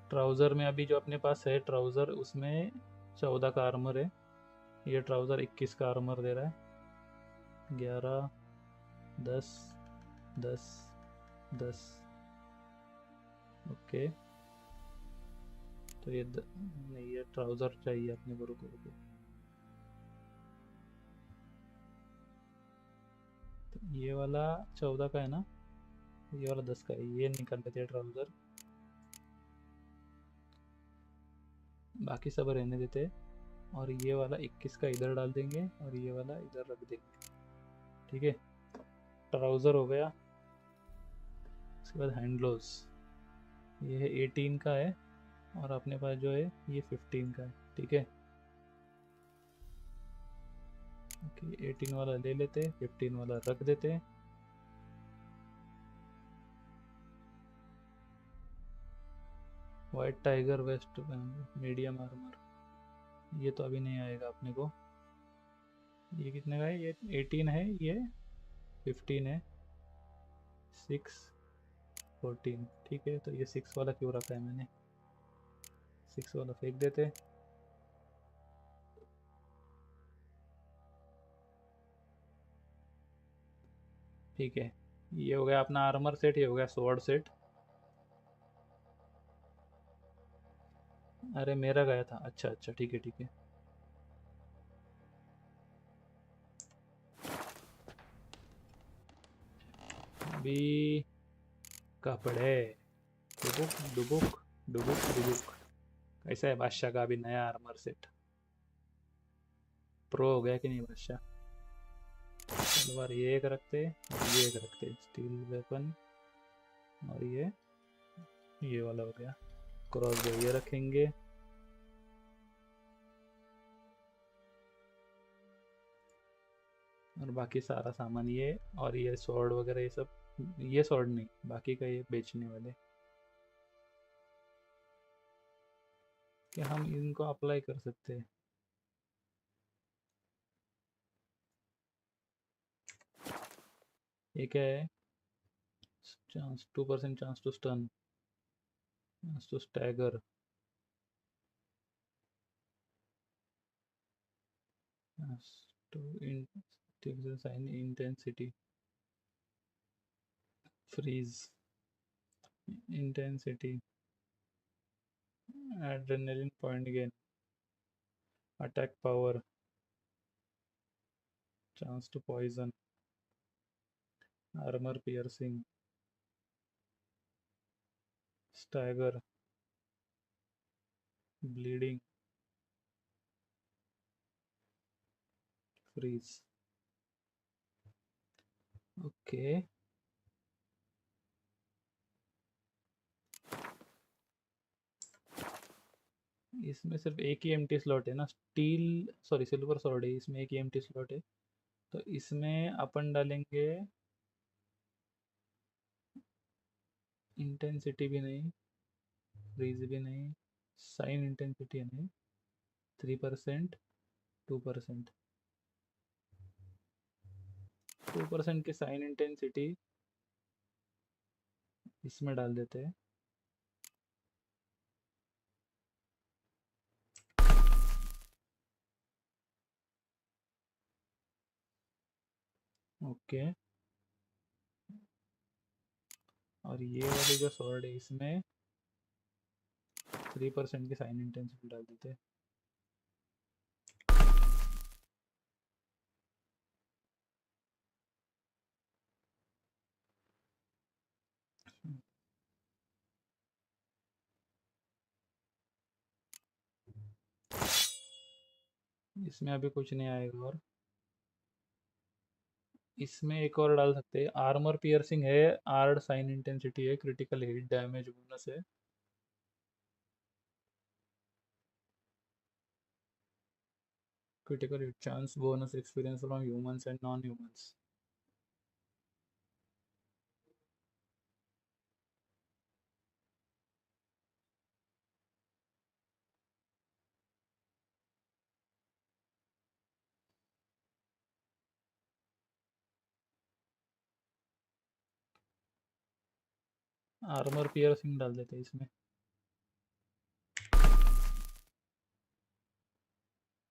ट्राउज़र में अभी जो अपने पास है ट्राउज़र, उसमें 14 का आर्मर है, ये ट्राउज़र 21 का आर्मर दे रहा है। 11 10 10 10। ओके, तो ये नहीं, ये ट्राउज़र चाहिए अपने को, रुको रुको, ये वाला 14 का है ना, ये वाला 10 का है। ये निकाल लेते हैं ट्राउज़र, बाकी सब रहने देते हैं। और ये वाला 21 का इधर डाल देंगे और ये वाला इधर रख देंगे। ठीक है, ट्राउज़र हो गया। उसके बाद हैंड ग्लोव्स, ये है 18 का है और अपने पास जो है ये 15 का है। ठीक है, ओके, 18 वाला ले लेते, 15 वाला रख देते। White tiger vest medium armour, ये तो अभी नहीं आएगा अपने को। ये कितने का है? ये 18 है, ये 15 है, 6 14। ठीक है, तो ये 6 वाला क्यों रखा है मैंने? 6 वाला फेंक देते। ठीक है, ये हो गया अपना आर्मर सेट, ये हो गया स्वॉर्ड सेट। अरे मेरा गया था, अच्छा अच्छा, ठीक है ठीक है। अभी कपड़े, डुबुक डुबुक डुबुक डुबुक। कैसा है बादशाह का अभी नया आर्मर सेट? प्रो हो गया कि नहीं बादशाह? तलवार ये एक रखते, ये एक रखते, स्टील वेपन। और ये वाला हो गया। क्रॉस बो ये रखेंगे। और बाकी सारा सामान ये, और ये स्वॉर्ड वगैरह ये सब, ये स्वॉर्ड नहीं, बाकी का ये बेचने वाले। क्या हम इनको अप्लाई कर सकते हैं? ये क्या है? Chance 2% chance to stun, chance to stagger, chance to sign intensity, freeze, intensity, adrenaline point gain, attack power, chance to poison, armour piercing, stagger, bleeding, freeze. Okay, इसमें सिर्फ एक ही एम्प्टी स्लॉट है ना, स्टील सॉरी सिल्वर सॉर्ड है, इसमें एक ही empty slot है। तो इसमें अपन डालेंगे इंटेंसिटी भी नहीं, फ्रीज भी नहीं, साइन इंटेंसिटी नहीं, 3%, 2%, 2% की साइन इंटेंसिटी इसमें डाल देते हैं। ओके, और ये वाली जो सॉर्ड है इसमें 3% की साइन इंटेंसिटी डाल देते हैं। इसमें अभी कुछ नहीं आएगा। और इसमें एक और डाल सकते हैं, आर्मर पियर्सिंग है, आर्ड साइन इंटेंसिटी है, क्रिटिकल हिट डैमेज बोनस है। Critical hit chance bonus experience from humans and non humans. Armour piercing डाल देते हैं इसमें।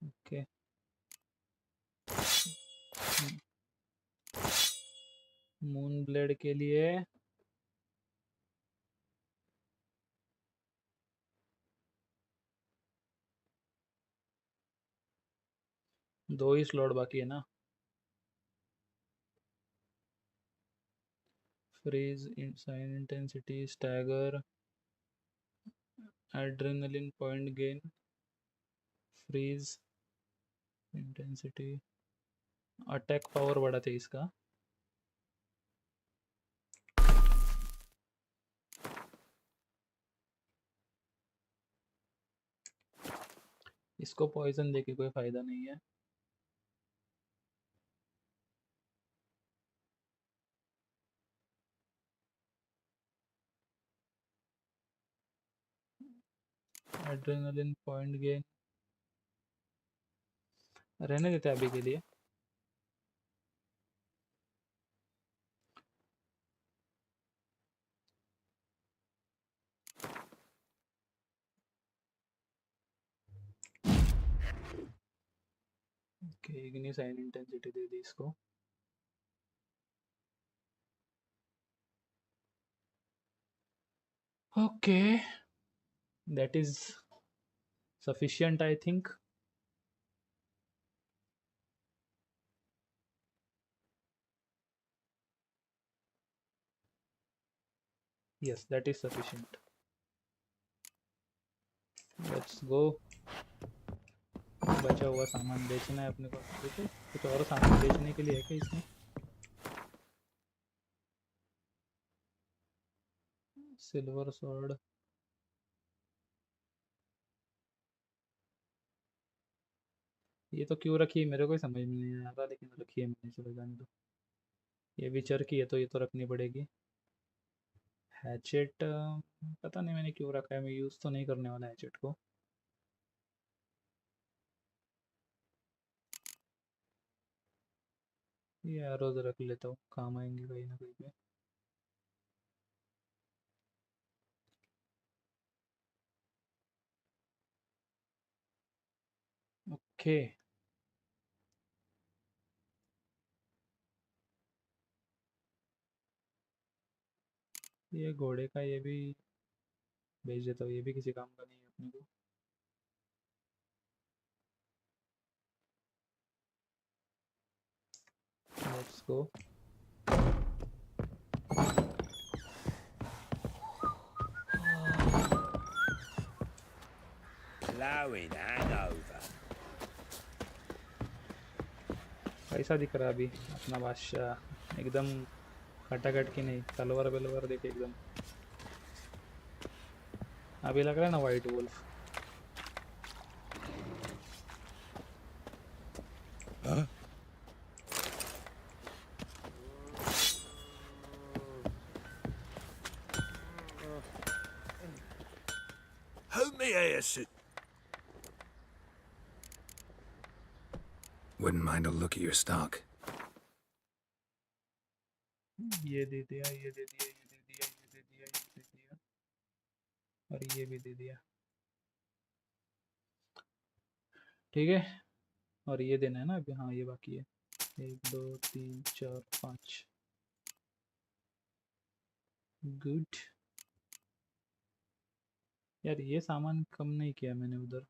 ओके, मून ब्लेड के लिए दो ही स्लॉट बाकी है ना। freeze, sign intensity, stagger, adrenaline point gain, freeze, intensity, attack power बढ़ाते इसका। इसको पॉइजन देके कोई फायदा नहीं है। एड्रेनलिन पॉइंट गेन रहने देते अभी के लिए। ओके, इग्नी साइन इंटेंसिटी दे दी इसको। Okay, that is sufficient, I think. Yes, that is sufficient. Let's go. बचा हुआ सामान बेचना है अपने को। देखो कुछ और सामान बेचने के लिए है क्या इसमें? सिल्वर सॉर्ड, ये तो क्यों रखी है मेरे को समझ में नहीं आ रहा, लेकिन रखी है मैंने, चलो जाने दो। ये विचर की है तो ये तो रखनी पड़ेगी। हैचेट पता नहीं मैंने क्यों रखा है, मैं यूज़ तो नहीं करने वाला हैचेट को। ये एरोज रख लेता हूँ, काम आएंगे कहीं ना कहीं पे। ओके, ये घोड़े का ये भी भेज देता हूँ, ये भी किसी काम का नहीं है अपने को। Let's go. Blowing hangover. कैसा दिख रहा अभी अपना बादशाह? एकदम खटाखट की नहीं, तलवार बलवार देखे एकदम। अभी लग रहा है ना white wolf. Huh? Help me, Airsuit. Wouldn't mind a look at your stock. ये दे दिया, ये दे दिया, ये दे दिया, ये दे दिया, ये दे दिया, और ये भी दे दिया। ठीक है, और ये देना है ना अभी? हाँ, ये बाकी है। 1 2 3 4 5। गुड यार, ये सामान कम नहीं किया मैंने उधर,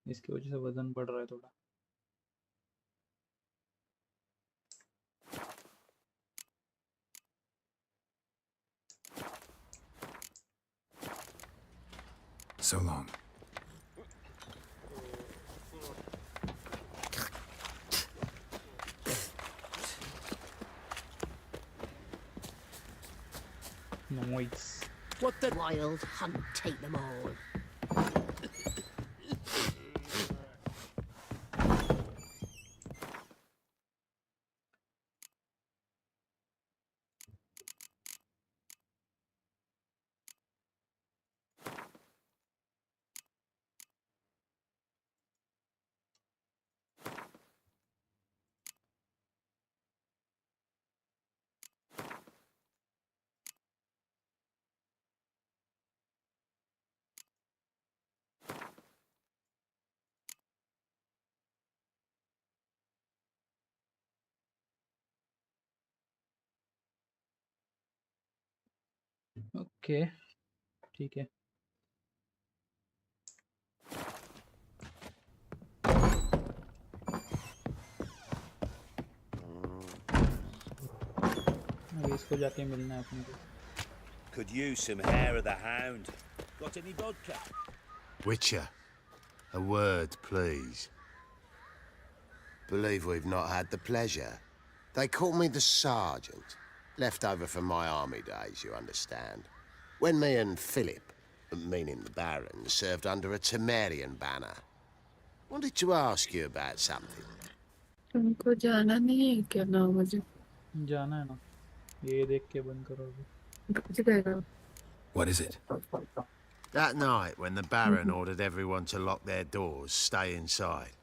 इसकी वजह से वजन बढ़ रहा है थोड़ा। So long. Nice. What the wild hunt take them all. Okay, ठीक है। अब इसको जाके मिलना है अपन को. Could use some hair of the hound. Got any vodka? Witcher, a word, please. Believe we've not had the pleasure. They call me the Sergeant. Left over from my army days, you understand. When me and Philip, meaning the Baron, served under a Temerian banner. Wanted to ask you about something. तुमको जाना नहीं है क्या 9 बजे? जाना है ना. ये देख के बंद करो अभी. बज गएगा. What is it? That night when the Baron ordered everyone to lock their doors, stay inside.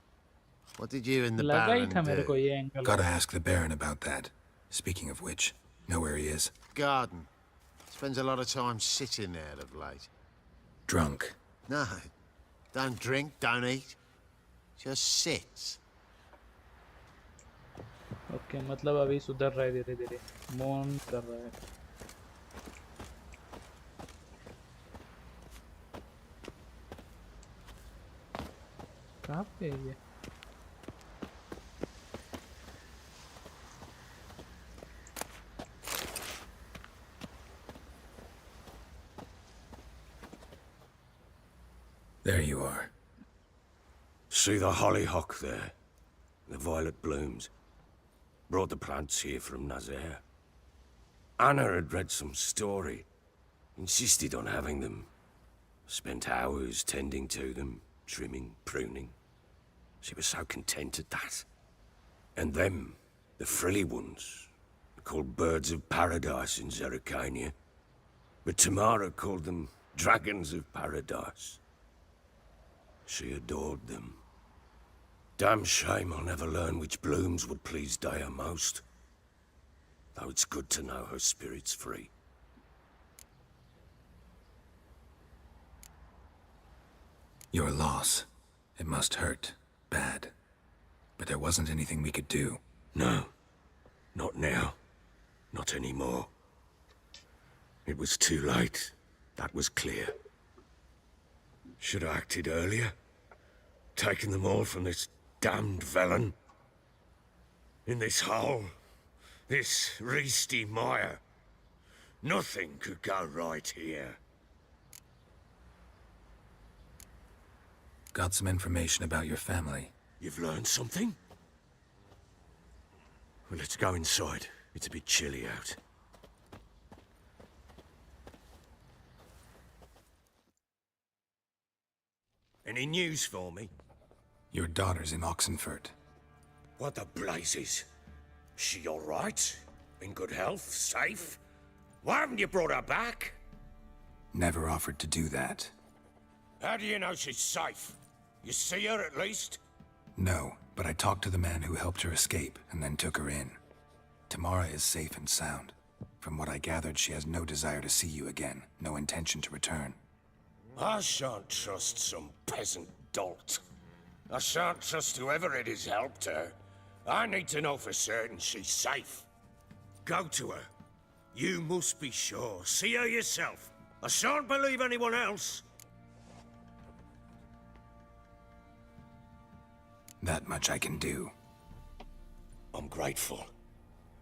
What did you and the लगा ही Baron था मेरे को do? ये angle. Gotta ask the Baron about that. Speaking of which, know where he is? Garden. Spends a lot of time sitting there of late. Drunk. No. Don't drink, don't eat. Just sits. Okay मतलब अभी सुधर रहा है धीरे धीरे. मौन कर रहा है. कहाँ पे है ये? There you are. See the hollyhock there? The violet blooms. Brought the plants here from Nazaire. Anna had read some story. Insisted on having them. Spent hours tending to them, trimming, pruning. She was so content at that. And them, the frilly ones, called birds of paradise in Zerrikania. But Tamara called them dragons of paradise. She adored them. Damn shame I'll never learn which blooms would please Dea most. Though it's good to know her spirit's free. Your loss. It must hurt. Bad. But there wasn't anything we could do. No. Not now. Not anymore. It was too late. That was clear. Should have acted earlier. Taken them all from this damned villain. In this hole. This reesty mire. Nothing could go right here. Got some information about your family. You've learned something? Well, let's go inside. It's a bit chilly out. Any news for me? Your daughter's in Oxenfurt. What the blazes? She all right? In good health? Safe? Why haven't you brought her back? Never offered to do that. How do you know she's safe? You see her at least? No, but I talked to the man who helped her escape and then took her in. Tamara is safe and sound. From what I gathered, she has no desire to see you again, no intention to return. I shan't trust some peasant dolt. I shan't trust whoever it is helped her. I need to know for certain she's safe. Go to her. You must be sure. See her yourself. I shan't believe anyone else. That much I can do. I'm grateful.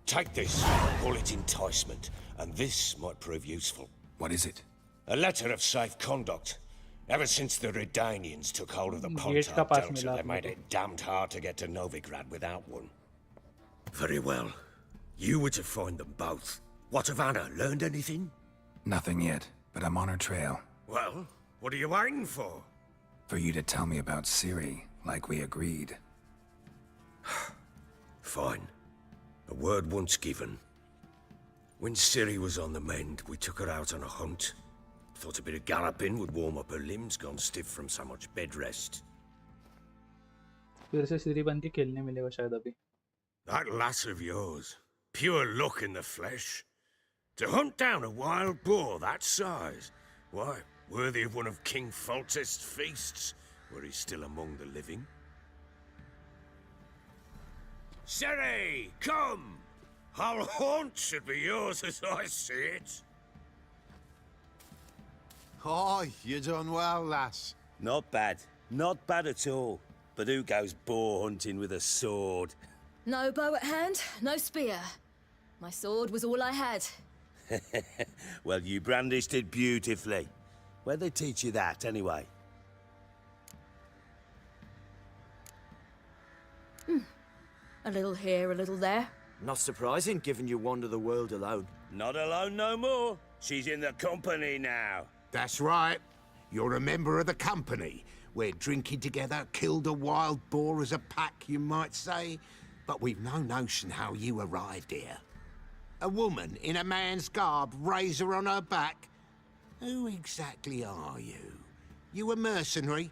Take this, call it enticement, and this might prove useful. What is it? A letter of safe conduct. Ever since the Redanians took hold of the Gate का Pontar पास Delta, मिला they अपने made को. it damned hard to get to Novigrad without one. Very well. You were to find them both. What of Anna? Learned anything? Nothing yet, but I'm on her trail. Well, what are you waiting for? For you to tell me about Ciri, like we agreed. Fine. A word once given. When Ciri was on the mend, we took her out on a hunt. Thought a bit of galloping would warm up her limbs, gone stiff from so much bed rest. फिर से सीरी बन के खेलने मिलेगा शायद अभी. That lass of yours, pure luck in the flesh. To hunt down a wild boar that size, why, worthy of one of King Foltest's feasts, were he still among the living. Ciri, come! Whole haunt should be yours as I see it. Oh, you done well, lass. Not bad. Not bad at all. But who goes boar hunting with a sword? No bow at hand, no spear. My sword was all I had. Well, you brandished it beautifully. Where'd they teach you that, anyway? A little here, a little there. Not surprising, given you wander the world alone. Not alone no more. She's in the company now. That's right. You're a member of the company. We're drinking together, killed a wild boar as a pack, you might say. But we've no notion how you arrived here. A woman in a man's garb, razor on her back. Who exactly are you? You a mercenary?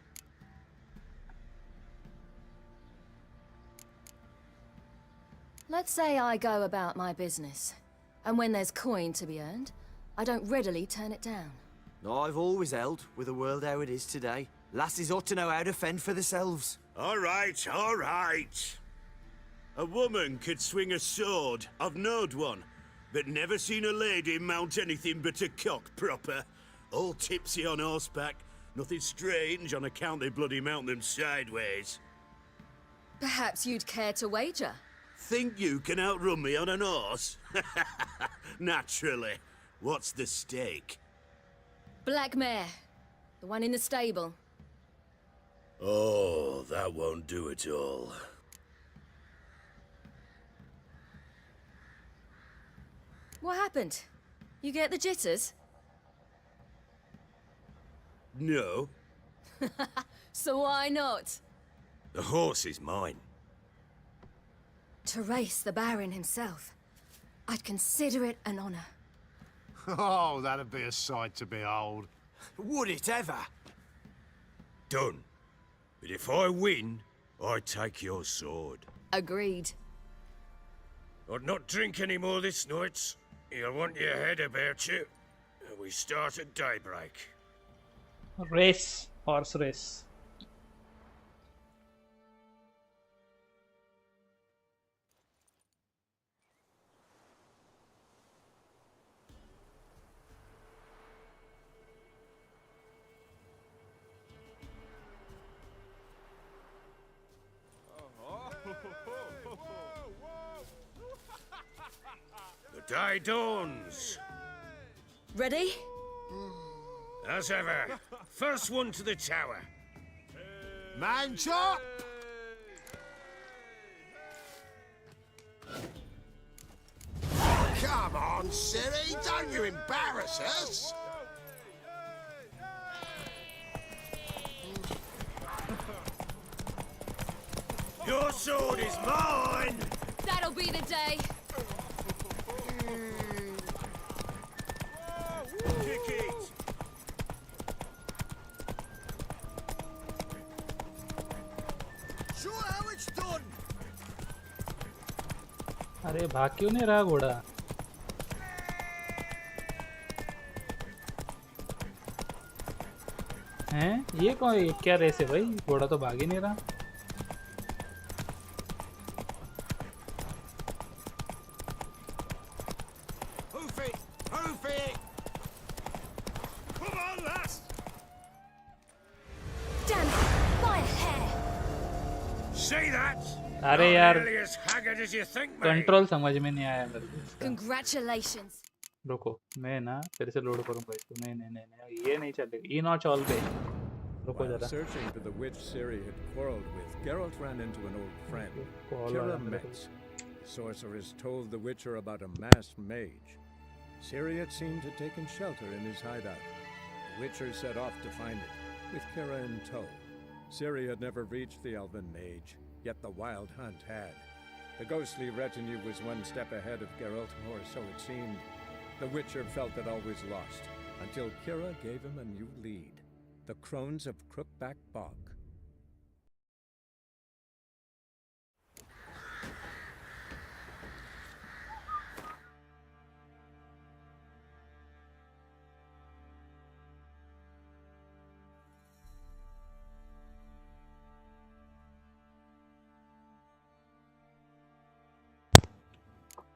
Let's say I go about my business. And when there's coin to be earned, I don't readily turn it down. I've always held, with the world how it is today, lasses ought to know how to fend for themselves. All right, all right. A woman could swing a sword. I've knowed one, but never seen a lady mount anything but a cock proper. All tipsy on horseback. Nothing strange on account they bloody mount them sideways. Perhaps you'd care to wager? Think you can outrun me on an horse? Naturally. What's the stake? Black mare. The one in the stable. Oh, that won't do it all. What happened? You get the jitters? No. So why not? The horse is mine. To race the Baron himself. I'd consider it an honor. Oh, that'd be a sight to behold. Would it ever? Done. But if I win, I take your sword. Agreed. I'd not drink any more this night. You'll want your head about you. We start at daybreak. Race, horse race. The day dawns. Ready? As ever. First one to the tower. Man chop! Come on, Siri, don't you embarrass us! Your sword is mine! That'll be the day. Kick it! Show how it's done. अरे भाग क्यों नहीं रहा घोड़ा? हैं? ये कौन क्या रेस है भाई? घोड़ा तो भाग ही नहीं रहा. Hoof it! Hoof it! Come on, lass! Damn it! By a hair! See that? अरे Not यार, nearly as haggard as you think, mate. Control समझ में नहीं आया मेरे को इसका. Congratulations. रुको, मैं ना फिर से लोड करूंगा इसको. नहीं नहीं नहीं नहीं, ये नहीं चलेगा. ई नॉट ऑल पे. रुको While जरा. searching for the witch Ciri had quarreled with, Geralt ran into an old friend, Call Kira आया मेरे को. Metz. The sorceress told the Witcher about a masked mage. Ciri had seemed to taken shelter in his hideout. The Witcher set off to find it, with Kira in tow. Ciri had never reached the elven mage, yet the wild hunt had. The ghostly retinue was one step ahead of Geralt, or so it seemed. The Witcher felt that all was lost, until Kira gave him a new lead. The Crones of Crookback Bog.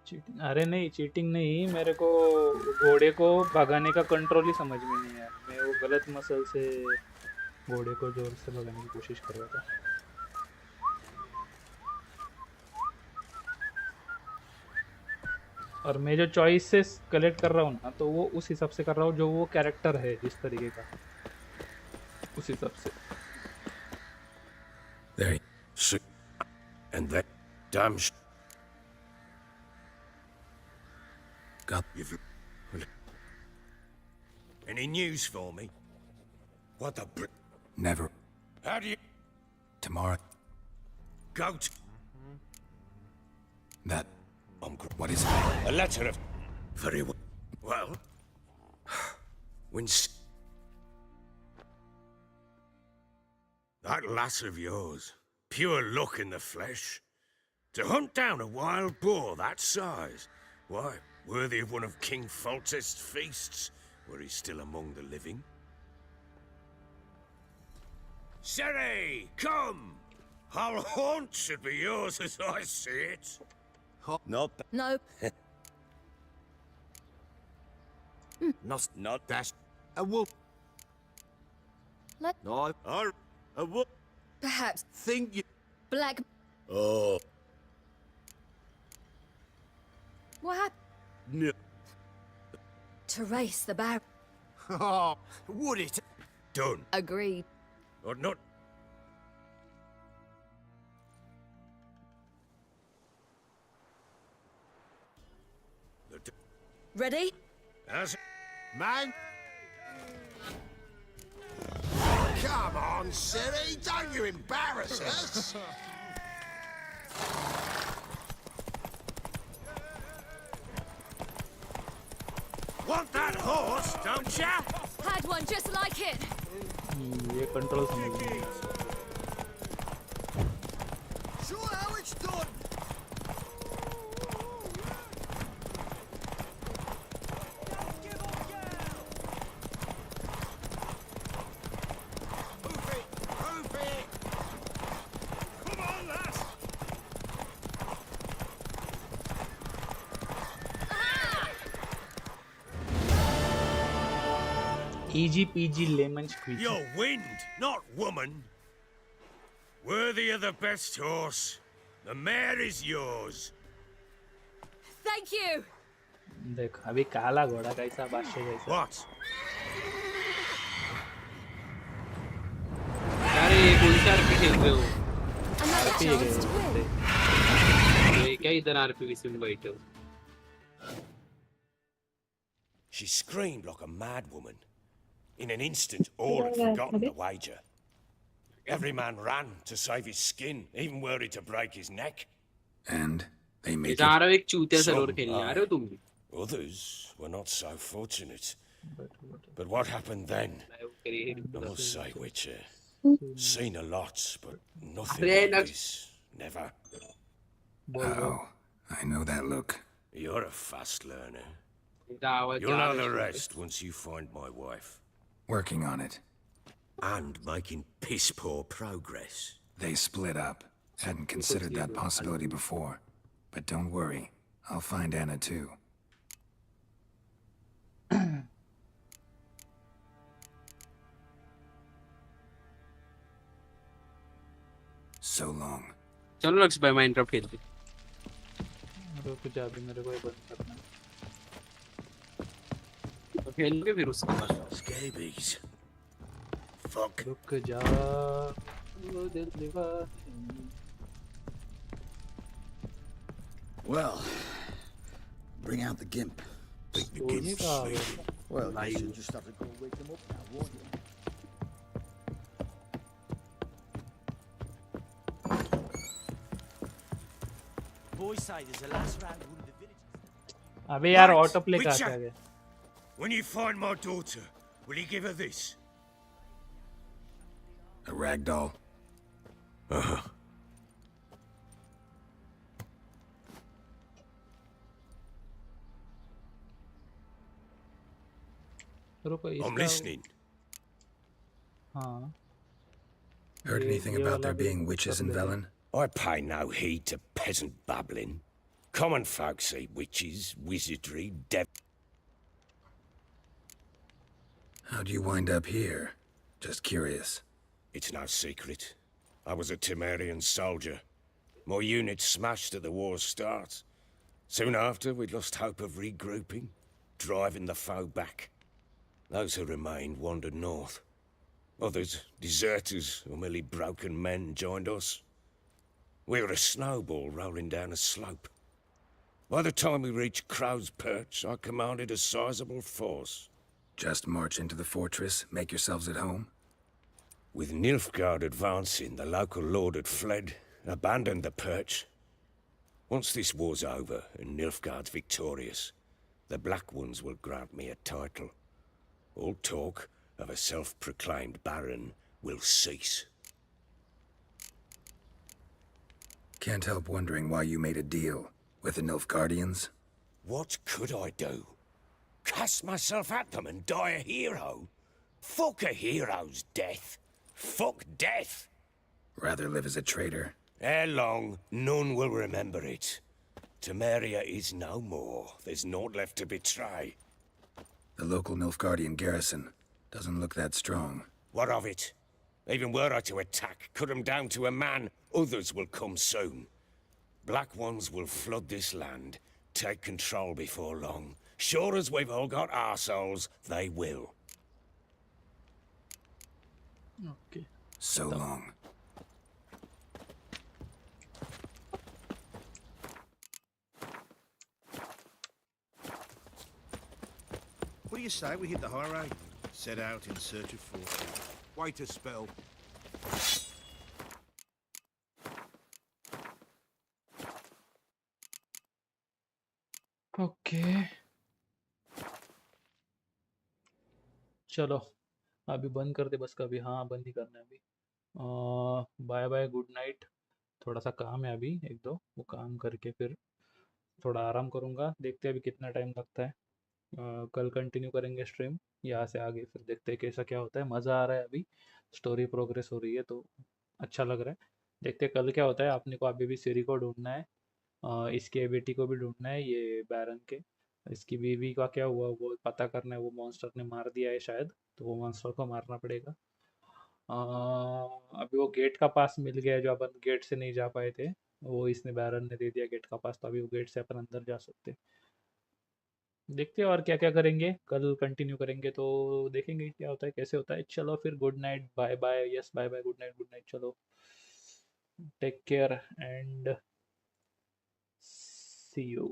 Cheating? अरे नहीं, cheating नहीं. मेरे को घोड़े को भगाने का control ही समझ में नहीं आया. मैं वो गलत मसल से घोड़े को जोर से भगाने की कोशिश कर रहा था. और मैं जो चॉइसेस कलेक्ट कर रहा हूँ ना तो वो उस हिसाब से कर रहा हूँ जो वो कैरेक्टर है जिस तरीके का उस हिसाब से. There. See. And that damn Got. You've. Any news for me? What the Never. How do you. Tomorrow. Go to. That. What is it? A letter of. Very well. Well. When. That lass of yours. Pure luck in the flesh. To hunt down a wild boar that size. Why, worthy of one of King Foltest's feasts, were he still among the living. Sherry, come! Our haunt should be yours as I see it. Not No. not that. A wolf. No. A wolf. Perhaps Think you. black. Oh. What happened? No. To race the bar. Oh, would it? Done. Agreed. Or not. Ready? As Man. Come on, Siri, don't you embarrass us. Want that horse, don't ya? Had one just like it. ये control समझ नहीं. Sure how it's done. Easy peasy lemon squeezy. You're wind, not woman. Worthy of the best horse. The mare is yours. Thank you. देख अभी काला घोड़ा कैसा बादशाह जैसा. What? अरे ये कौन सा आरपी खेल रहे हो? आरपी है क्या? ये क्या इधर आरपी में बैठे हो? She screamed like a mad woman. In an instant, all had forgotten the wager. Every man ran to save his skin, even worried to break his neck. And they made इधर एक चूतिया Some, सरोवर खेलने आ रहे हो तुम भी? Others were not so fortunate. But what happened then? I'll say, Witcher. Seen a lot, but nothing like this. Never. Oh, I know that look. You're a fast learner. You'll know the rest once you find my wife. Working on it. And making piss-poor progress. They split up. Hadn't considered that possibility before. But don't worry. I'll find Anna too. So long. चलो लक्ष्य भाई Minecraft खेलते. रुक जा अभी मेरे को ये बंद करना. तो खेलोगे फिर उसके बाद. Scabies. Fuck. रुक जा. वो दिल दीवार. Well, bring out the gimp. Think the gimp's sleeping. Well, you should just have to go wake him up now, won't you? Boys say there's a last round one of the villages. अबे यार Right, auto play का Witcher. आ गया. When you find my daughter, will you give her this? A rag doll. Uh-huh. रुको I'm इसका. listening. हाँ. Heard anything about there being witches in Velen? I pay no heed to peasant babbling. Common folk see witches, wizardry, How'd you wind up here? Just curious. It's no secret. I was a Temerian soldier. My unit smashed at the war's start. Soon after, we lost hope of regrouping, driving the foe back. Those who remained wandered north. Others, deserters or merely broken men, joined us. We were a snowball rolling down a slope. By the time we reached Crow's Perch, I commanded a sizable force. Just march into the fortress, make yourselves at home? With Nilfgaard advancing, the local lord had fled, abandoned the Perch. Once this war's over and Nilfgaard's victorious, the Black Ones will grant me a title. All talk of a self-proclaimed baron will cease. Can't help wondering why you made a deal with the Nilfgaardians. What could I do? Cast myself at them and die a hero? Fuck a hero's death. Fuck death. Rather live as a traitor. Ere long, none will remember it. Temeria is no more. There's naught left to betray. The local Nilfgaardian garrison doesn't look that strong. What of it? Even were I to attack, cut them down to a man, others will come soon. Black Ones will flood this land, take control before long. Sure as we've all got arseholes, they will. Okay. So long. What do you say we hit the high road? Set out in search of fortune. Wait a spell. Okay चलो अभी बंद कर दे बस कभी हाँ बंद ही करना है अभी बाय बाय गुड नाइट थोड़ा सा काम है अभी एक दो वो काम करके फिर थोड़ा आराम करूँगा देखते हैं अभी कितना टाइम लगता है कल कंटिन्यू करेंगे स्ट्रीम यहाँ से आगे फिर देखते हैं कैसा क्या होता है मज़ा आ रहा है अभी स्टोरी प्रोग्रेस हो रही है तो अच्छा लग रहा है देखते हैं कल क्या होता है आपने को अभी भी सीरी को ढूंढना है इसके बेटी को भी ढूंढना है ये बैरन के इसकी बीवी का क्या हुआ वो पता करना है वो मॉन्स्टर ने मार दिया है शायद तो वो मॉन्स्टर को मारना पड़ेगा अभी वो गेट का पास मिल गया है जो अपन गेट से नहीं जा पाए थे वो इसने बैरन ने दे दिया गेट का पास तो अभी वो गेट से अपन अंदर जा सकते हैं देखते हैं और क्या क्या करेंगे कल कंटिन्यू करेंगे तो देखेंगे क्या होता है कैसे होता है चलो फिर good night bye bye yes bye bye good night चलो take care and see you